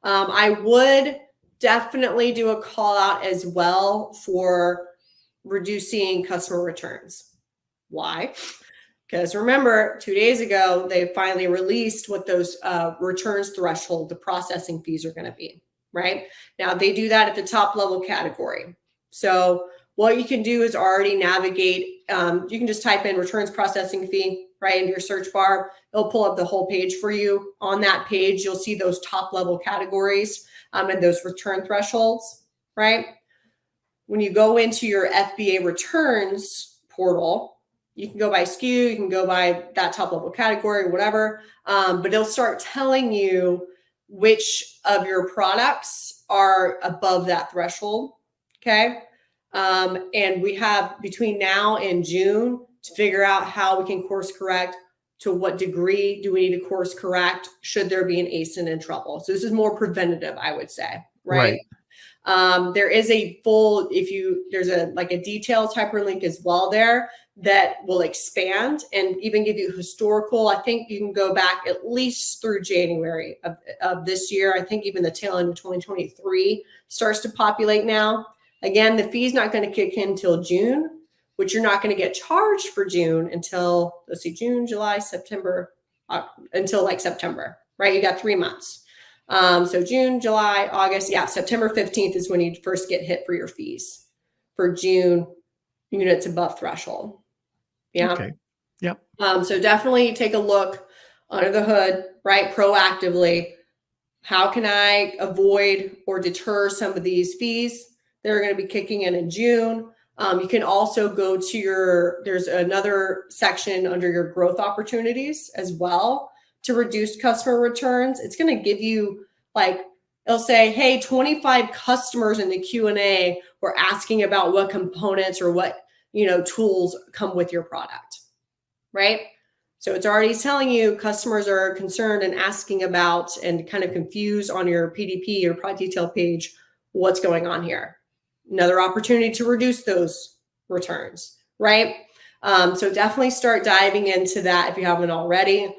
I would definitely do a call out as well for reducing customer returns. Why? Because remember, 2 days ago, they finally released what those returns threshold, the processing fees are going to be, right? Now they do that at the top level category. So what you can do is already navigate. You can just type in returns processing fee right into your search bar. It'll pull up the whole page for you. On that page, you'll see those top level categories and those return thresholds, right? When you go into your FBA returns portal, you can go by SKU, you can go by that top level category, whatever, but it'll start telling you which of your products are above that threshold, okay? And we have between now and June to figure out how we can course correct. To what degree do we need to course correct? Should there be an ASIN in trouble? So this is more preventative, I would say, right? There is a full, there's a details hyperlink as well there that will expand and even give you historical. I think you can go back at least through January of this year. I think even the tail end of 2023 starts to populate now. Again, the fee's not going to kick in until June, which you're not going to get charged for June until, let's see, June, July, September, until like September, right? You got 3 months. So June, July, August, yeah, September 15th is when you first get hit for your fees. For June, units above threshold. Yeah. Okay. Yep. So definitely take a look under the hood, right? Proactively. How can I avoid or deter some of these fees that are going to be kicking in June? You can also go to there's another section under your growth opportunities as well to reduce customer returns. It's going to give you it'll say, hey, 25 customers in the Q&A were asking about what components or what, tools come with your product, right? So it's already telling you customers are concerned and asking about and kind of confused on your PDP or product detail page, what's going on here. Another opportunity to reduce those returns, right? So definitely start diving into that if you haven't already.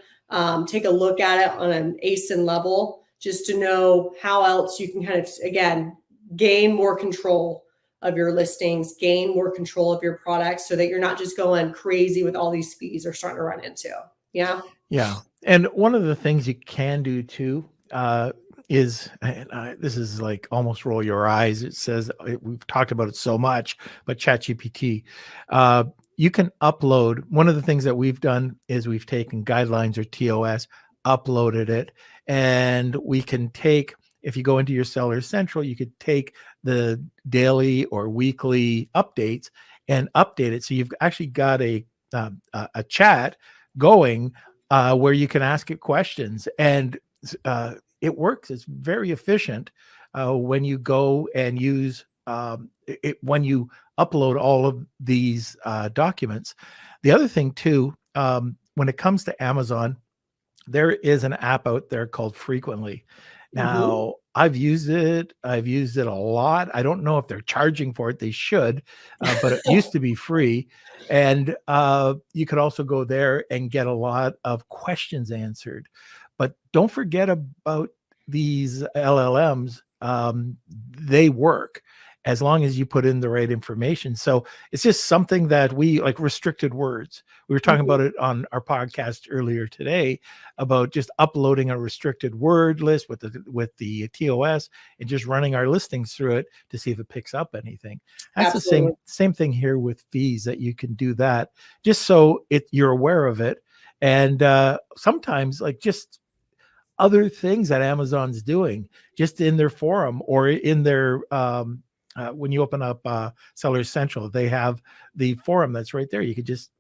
Take a look at it on an ASIN level just to know how else you can kind of, again, gain more control of your listings, gain more control of your products so that you're not just going crazy with all these fees you're starting to run into. Yeah. Yeah. And one of the things you can do too, is this is like almost roll your eyes. It says we've talked about it so much, but ChatGPT, you can upload. One of the things that we've done is we've taken guidelines or TOS, uploaded it, and we can take. If you go into your Seller Central, you could take the daily or weekly updates and update it. So you've actually got a chat going where you can ask it questions, and it works. It's very efficient when you go and use it when you upload all of these documents. The other thing too, when it comes to Amazon, there is an app out there called Frequently. Now, I've used it a lot. I don't know if they're charging for it. They should, but it used to be free. And you could also go there and get a lot of questions answered. But don't forget about these LLMs. They work as long as you put in the right information. So it's just something that we like restricted words. We were talking about it on our podcast earlier today about just uploading a restricted word list with the TOS and just running our listings through it to see if it picks up anything. That's Absolutely. the same thing here with fees, that you can do that just so you're aware of it. And sometimes like just other things that Amazon's doing just in their forum or in their when you open up Seller Central, they have the forum that's right there. You could just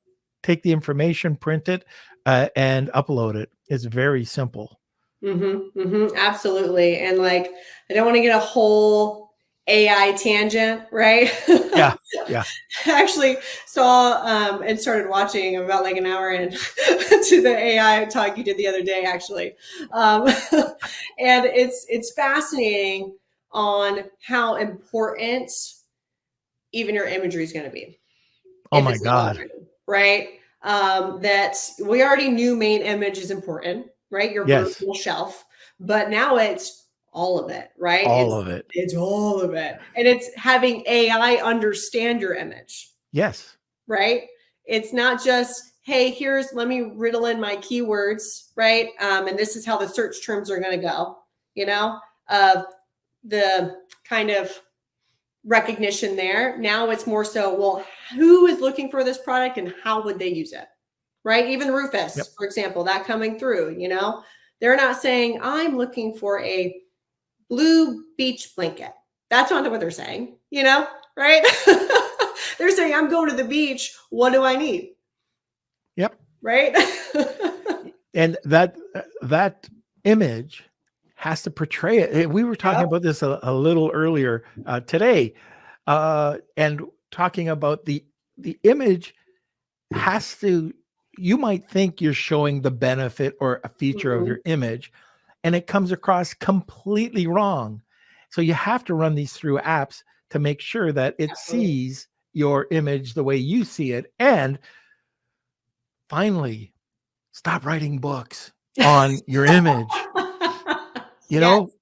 take the information, print it, and upload it. It's very simple. Absolutely. And I don't want to get a whole AI tangent, right? Yeah. I actually saw and started watching about an hour into the AI talk you did the other day, actually. And it's fascinating on how important even your imagery is going to be. Oh my God. Right? That we already knew main image is important, right? Your vertical shelf, but now it's all of it, right? It's all of it. And it's having AI understand your image. Yes. Right? It's not just, hey, let me riddle in my keywords, right? And this is how the search terms are going to go, the kind of recognition there. Now it's more so, well, who is looking for this product and how would they use it? Right? Even Rufus, Yep. for example, that coming through, they're not saying, I'm looking for a blue beach blanket. That's not what they're saying, right? They're saying, I'm going to the beach. What do I need? Yep. Right. And that image has to portray it. We were talking Yep. about this a little earlier today, and talking about the image has to, you might think you're showing the benefit or a feature of your image, and it comes across completely wrong. So you have to run these through apps to make sure that it sees your image the way you see it. And finally, stop writing books on your image.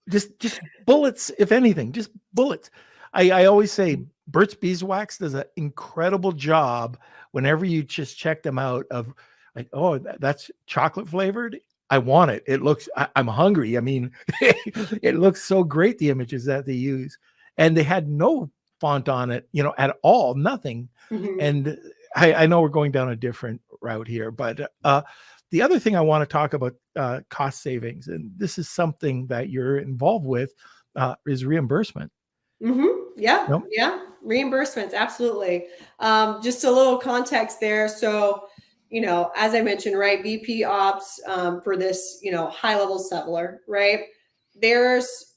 Just bullets, if anything, just bullets. I always say Burt's Beeswax does an incredible job whenever you just check them out of like, oh, that's chocolate flavored. I want it. It looks, I'm hungry. I mean, it looks so great, the images that they use. And they had no font on it, at all, nothing. And I know we're going down a different route here, but the other thing I want to talk about, cost savings, and this is something that you're involved with, is reimbursement. Yeah. Reimbursements. Absolutely. Just a little context there. So, as I mentioned, right, VP ops for this, high level seller, right? There's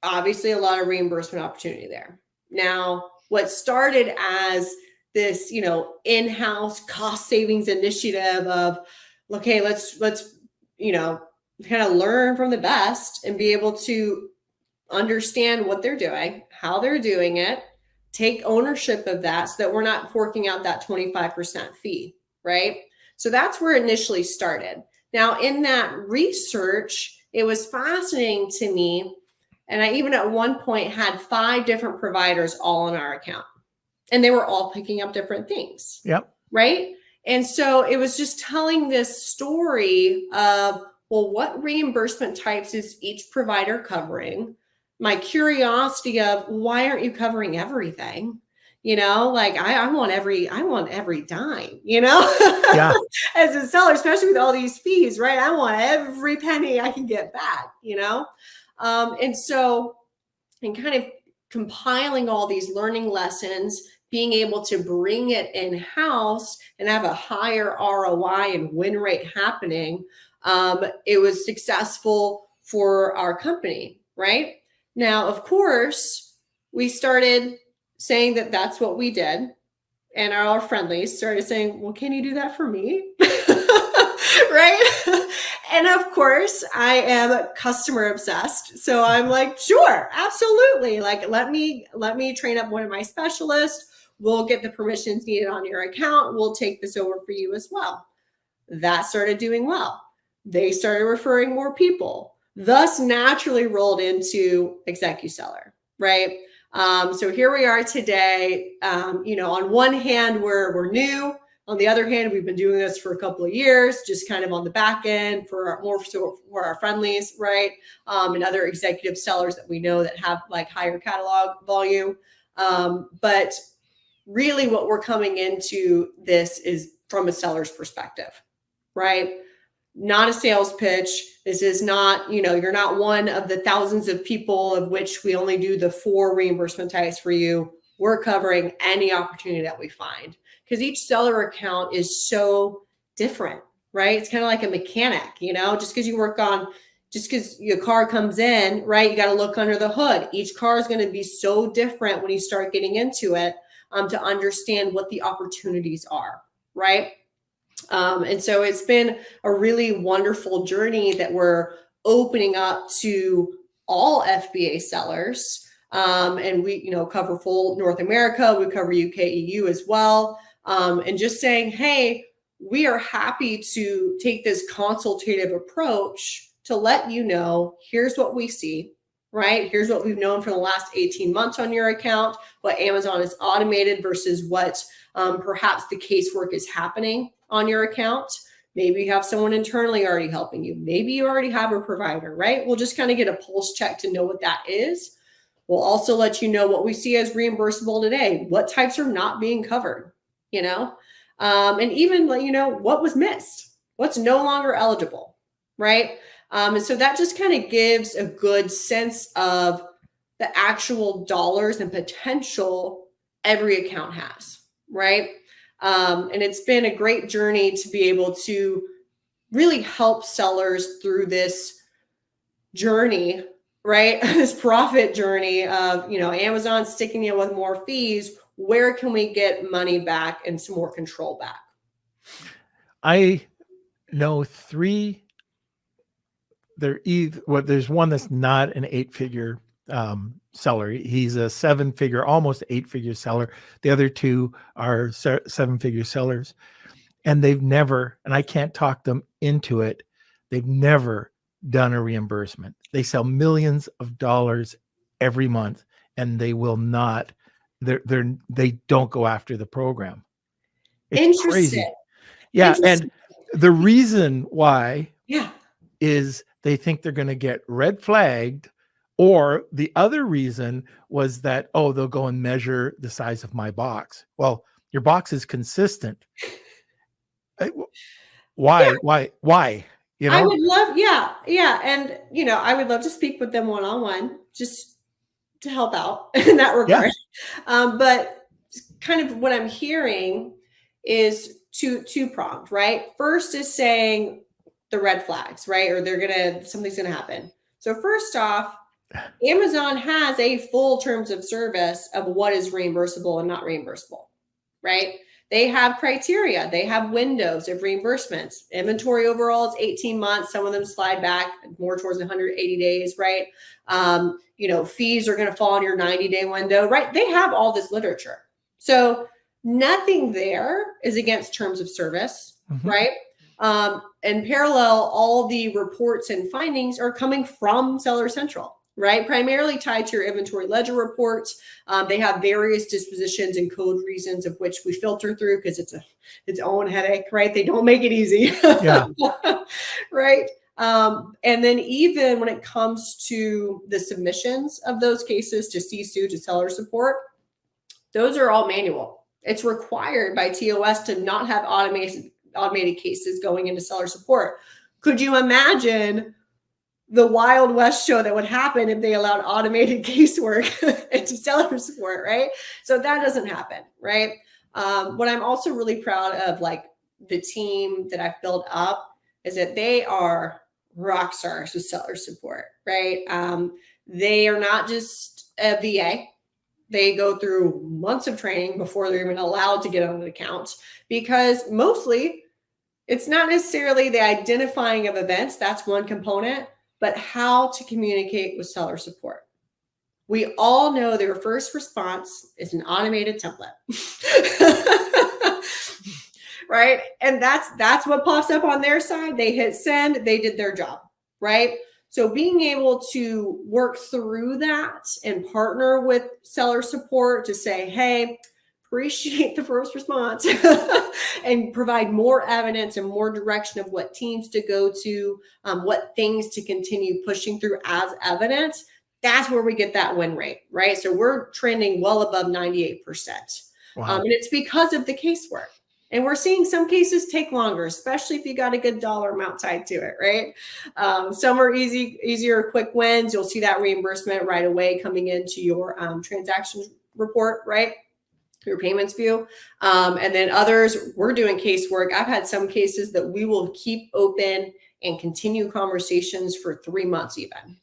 obviously a lot of reimbursement opportunity there. Now, what started as this, in-house cost savings initiative of, okay, let's kind of learn from the best and be able to understand what they're doing, how they're doing it, take ownership of that so that we're not forking out that 25% fee, right? So that's where it initially started. Now, in that research, it was fascinating to me. And I even at one point had 5 different providers all on our account. And they were all picking up different things. Yep. Right. And so it was just telling this story of, well, what reimbursement types is each provider covering? My curiosity of, why aren't you covering everything? Like I want every dime, Yeah. as a seller, especially with all these fees, right? I want every penny I can get back, and so, and kind of compiling all these learning lessons, being able to bring it in-house and have a higher ROI and win rate happening, it was successful for our company, right? Now, of course, we started saying that that's what we did. And our friendlies started saying, well, can you do that for me? Right? And of course, I am customer obsessed. So I'm like, sure, absolutely. Like, let me train up one of my specialists. We'll get the permissions needed on your account. We'll take this over for you as well. That started doing well. They started referring more people, thus naturally rolled into ExecuSeller, right? So here we are today. On one hand, we're new. On the other hand, we've been doing this for a couple of years, just kind of on the back end for our friendlies, right? And other executive sellers that we know that have like higher catalog volume. But really what we're coming into this is from a seller's perspective, right? Not a sales pitch. This is not, you're not one of the thousands of people of which we only do the 4 reimbursement types for you. We're covering any opportunity that we find because each seller account is so different, right? It's kind of like a mechanic, just because your car comes in, right? You got to look under the hood. Each car is going to be so different when you start getting into it to understand what the opportunities are, right? And so it's been a really wonderful journey that we're opening up to all FBA sellers. And we, cover full North America. We cover UK, EU as well. And just saying, hey, we are happy to take this consultative approach to let you know, here's what we see, right? Here's what we've known for the last 18 months on your account, what Amazon has automated versus what perhaps the casework is happening on your account. Maybe you have someone internally already helping you. Maybe you already have a provider, right? We'll just kind of get a pulse check to know what that is. We'll also let you know what we see as reimbursable today, what types are not being covered, and even let you know what was missed, what's no longer eligible, right? And so that just kind of gives a good sense of the actual dollars and potential every account has, right? And it's been a great journey to be able to really help sellers through this journey, right? This profit journey of, Amazon sticking you with more fees. Where can we get money back and some more control back? I know three. There's one that's not an 8-figure seller. He's a 7-figure, almost 8-figure seller. The other two are 7-figure sellers, and they've never, and I can't talk them into it, they've never done a reimbursement. They sell millions of dollars every month, and they will not. They don't go after the program. It's Interesting. crazy. Yeah, and the reason why is they think they're going to get red flagged, or the other reason was that, they'll go and measure the size of my box. Well, your box is consistent. Why? I would love, and I would love to speak with them one-on-one, just to help out in that regard. But kind of what I'm hearing is two-pronged, right? First is saying the red flags, right? Or something's gonna happen. So first off, Amazon has a full terms of service of what is reimbursable and not reimbursable, right? They have criteria. They have windows of reimbursements. Inventory overall is 18 months. Some of them slide back more towards 180 days, right? Fees are going to fall in your 90-day window, right? They have all this literature. So nothing there is against terms of service, right? And parallel, all the reports and findings are coming from Seller Central, right? Primarily tied to your inventory ledger reports. They have various dispositions and code reasons of which we filter through because it's its own headache, right? They don't make it easy. Yeah. Right. And then even when it comes to the submissions of those cases to CSU, to seller support, those are all manual. It's required by TOS to not have automated cases going into seller support. Could you imagine the Wild West show that would happen if they allowed automated casework into seller support, right? So that doesn't happen, right? What I'm also really proud of, like the team that I've built up, is that they are rock stars with seller support, right? They are not just a VA. They go through months of training before they're even allowed to get on an account, because mostly it's not necessarily the identifying of events. That's one component, but how to communicate with seller support. We all know their first response is an automated template, right? And that's what pops up on their side. They hit send, they did their job, right? So being able to work through that and partner with seller support to say, hey, appreciate the first response and provide more evidence and more direction of what teams to go to, what things to continue pushing through as evidence. That's where we get that win rate, right? So we're trending well above 98%. Wow. And it's because of the casework. And we're seeing some cases take longer, especially if you got a good dollar amount tied to it, right? Some are easier, quick wins. You'll see that reimbursement right away coming into your transaction report, right? Your payments view. And then others, we're doing casework. I've had some cases that we will keep open and continue conversations for 3 months even,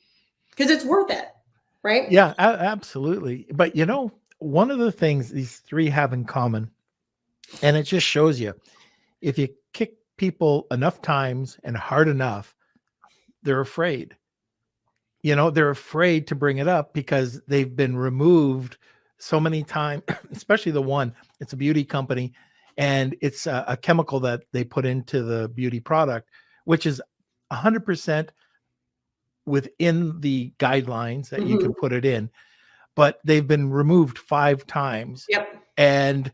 because it's worth it, right? Yeah, absolutely. But one of the things these three have in common, and it just shows you, if you kick people enough times and hard enough, they're afraid. They're afraid to bring it up because they've been removed so many times, especially the one, it's a beauty company, and it's a chemical that they put into the beauty product, which is 100% within the guidelines that you can put it in, but they've been removed 5 times. Yep. And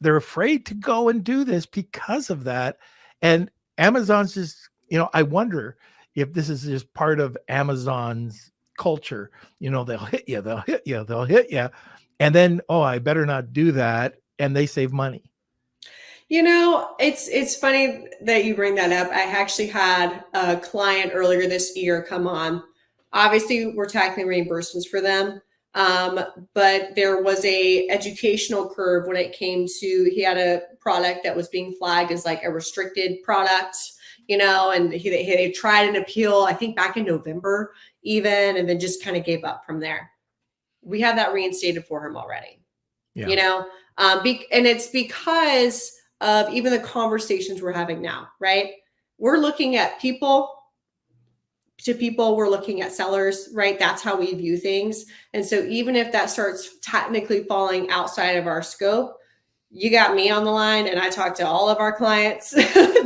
they're afraid to go and do this because of that. And Amazon's just, I wonder if this is just part of Amazon's culture. They'll hit you, they'll hit you, they'll hit you. And then, oh, I better not do that. And they save money. It's funny that you bring that up. I actually had a client earlier this year come on. Obviously, we're tackling reimbursements for them. But there was a educational curve when it came to, he had a product that was being flagged as like a restricted product, and they tried an appeal, I think back in November even, and then just kind of gave up from there. We have that reinstated for him already, and it's because of even the conversations we're having now, right? We're looking at people to people, we're looking at sellers, right? That's how we view things. And so even if that starts technically falling outside of our scope, you got me on the line, and I talk to all of our clients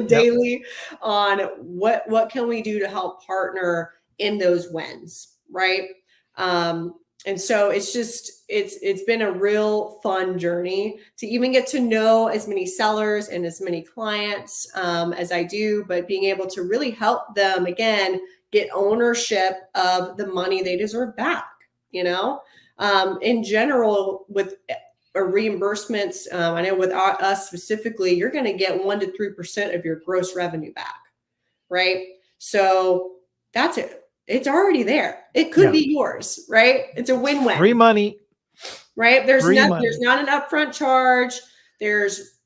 daily on what can we do to help partner in those wins, right? And so it's been a real fun journey to even get to know as many sellers and as many clients as I do, but being able to really help them, again, get ownership of the money they deserve back. In general, with reimbursements, I know with us specifically, you're going to get 1 to 3% of your gross revenue back, right? So that's it. It's already there. It could be yours, right? It's a win-win. Free money, right? There's not an upfront charge. There's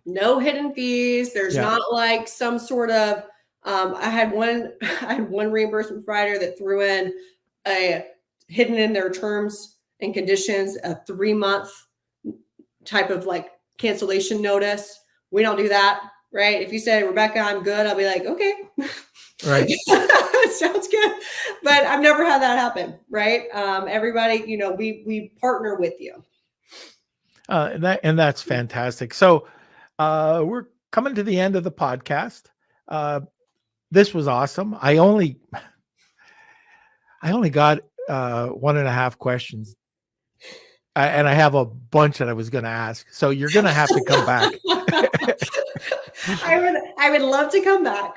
no hidden fees. There's not like some sort of. I had one reimbursement provider that threw in a hidden in their terms and conditions a 3-month type of like cancellation notice. We don't do that, right? If you say, Rebecca, I'm good, I'll be like, okay. Right. Sounds good. But I've never had that happen, right? Everybody, we partner with you. And that's fantastic. So we're coming to the end of the podcast. This was awesome. I only got 1.5 questions. And I have a bunch that I was going to ask. So you're going to have to come back. I would love to come back.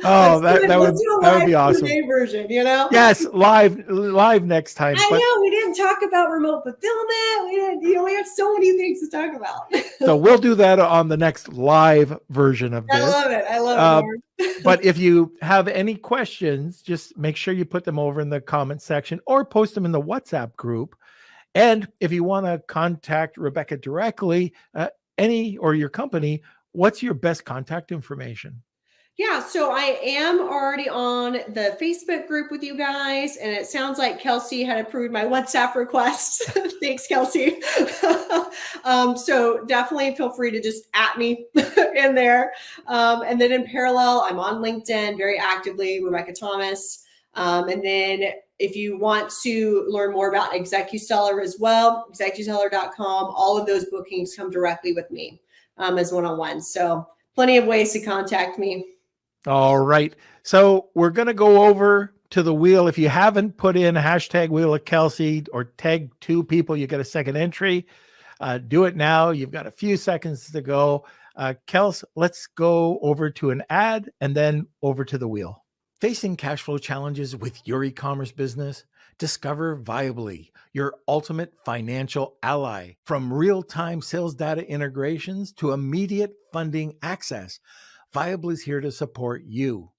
Oh, that would be awesome. Version, Yes, live next time. I know we didn't talk about remote fulfillment. We have so many things to talk about. So we'll do that on the next live version of this. I love it. But if you have any questions, just make sure you put them over in the comment section or post them in the WhatsApp group. And if you want to contact Rebecca directly, or your company, what's your best contact information? Yeah, so I am already on the Facebook group with you guys, and it sounds like Kelsey had approved my WhatsApp request. Thanks, Kelsey. So definitely feel free to just @ me in there. And then in parallel, I'm on LinkedIn very actively, Rebecca Thomas. And then if you want to learn more about ExecuSeller as well, execuseller.com, all of those bookings come directly with me as one-on-one. So plenty of ways to contact me. All right. So we're going to go over to the wheel. If you haven't put in hashtag Wheel of Kelsey or tag 2 people, you get a second entry. Do it now. You've got a few seconds to go. Kels, let's go over to an ad and then over to the wheel. Facing cash flow challenges with your e-commerce business? Discover Viably, your ultimate financial ally. From real-time sales data integrations to immediate funding access, Viably is here to support you.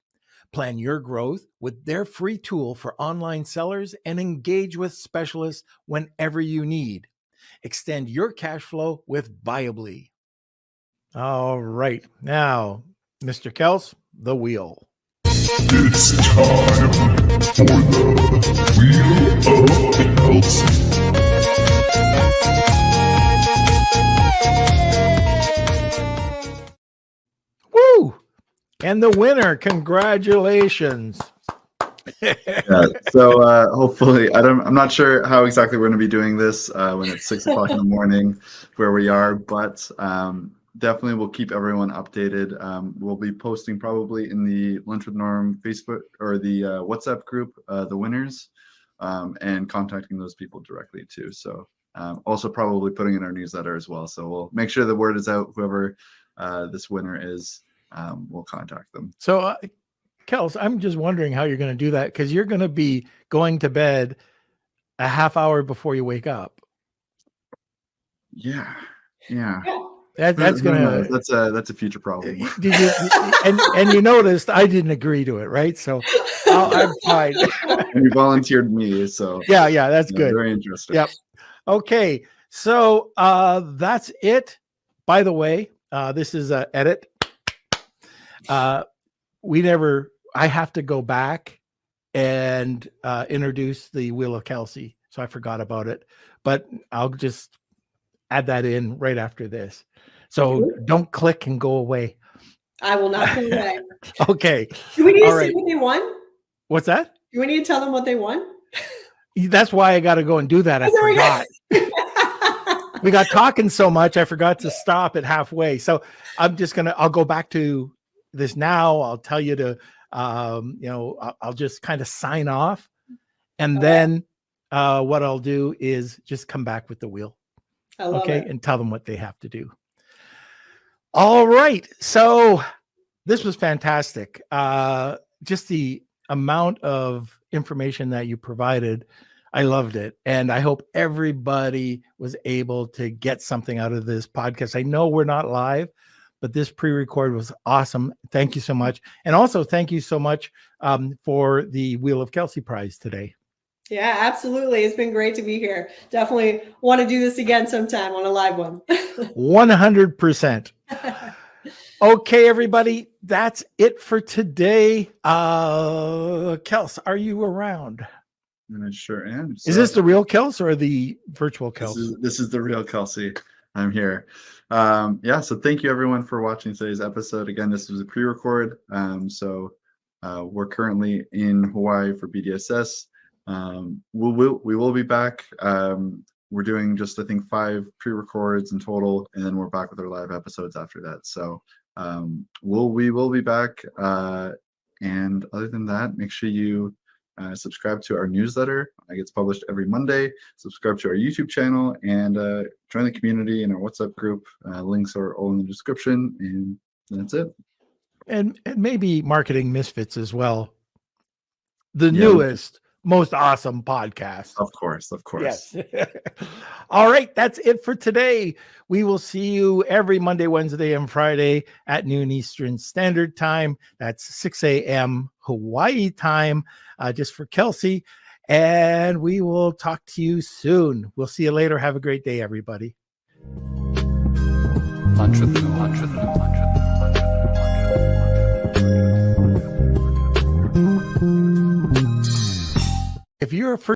Plan your growth with their free tool for online sellers and engage with specialists whenever you need. Extend your cash flow with Viably. All right. Now, Mr. Kels, the wheel. It's time for the Wheel of Kelsey. Woo! And the winner, congratulations. So hopefully, I'm not sure how exactly we're going to be doing this when it's 6 o'clock in the morning where we are, but definitely we'll keep everyone updated. We'll be posting probably in the Lunch with Norm Facebook or the WhatsApp group, the winners, and contacting those people directly too. So also probably putting in our newsletter as well. So we'll make sure the word is out. Whoever this winner is, we'll contact them. So Kels, I'm just wondering how you're going to do that because you're going to be going to bed a half hour before you wake up. Yeah. That's Who going knows? to. That's a future problem. Did you? And you noticed I didn't agree to it, right? So I'm fine. And you volunteered me, so Yeah, that's yeah, good. very interesting. Yep. Okay, so that's it. By the way, this is an edit. I have to go back and introduce the Wheel of Kelsey. So I forgot about it, but I'll just add that in right after this. So don't click and go away. I will not go away. Okay. Do we need All to right. see what they won? What's that? Do we need to tell them what they won? That's why I got to go and do that. I There we go. forgot. We got talking so much, I forgot to stop it halfway. So I'll go back to this now. I'll tell you to, I'll just kind of sign off. And then what I'll do is just come back with the wheel. I love it. And tell them what they have to do. All right. So this was fantastic. Just the amount of information that you provided, I loved it. And I hope everybody was able to get something out of this podcast. I know we're not live, but this pre-record was awesome. Thank you so much. And also thank you so much for the Wheel of Kelsey prize today. Yeah, absolutely. It's been great to be here. Definitely want to do this again sometime on a live one. 100%. Okay, everybody, that's it for today. Kels, are you around? And I sure am. Is this the real Kels or the virtual Kels? This is the real Kelsey. I'm here. So thank you everyone for watching today's episode. Again, this was a pre-record. We're currently in Hawaii for BDSS. We will be back. We're doing just, I think, 5 pre-records in total, and then we're back with our live episodes after that. So we will be back. And other than that, make sure you subscribe to our newsletter. It gets published every Monday. Subscribe to our YouTube channel and join the community in our WhatsApp group. Links are all in the description, and that's it. And maybe Marketing Misfits as well. The newest, most awesome podcast. Of course. Yes. All right. That's it for today. We will see you every Monday, Wednesday, and Friday at noon Eastern Standard Time. That's 6 a.m. Hawaii time, just for Kelsey. And we will talk to you soon. We'll see you later. Have a great day, everybody. If you're a first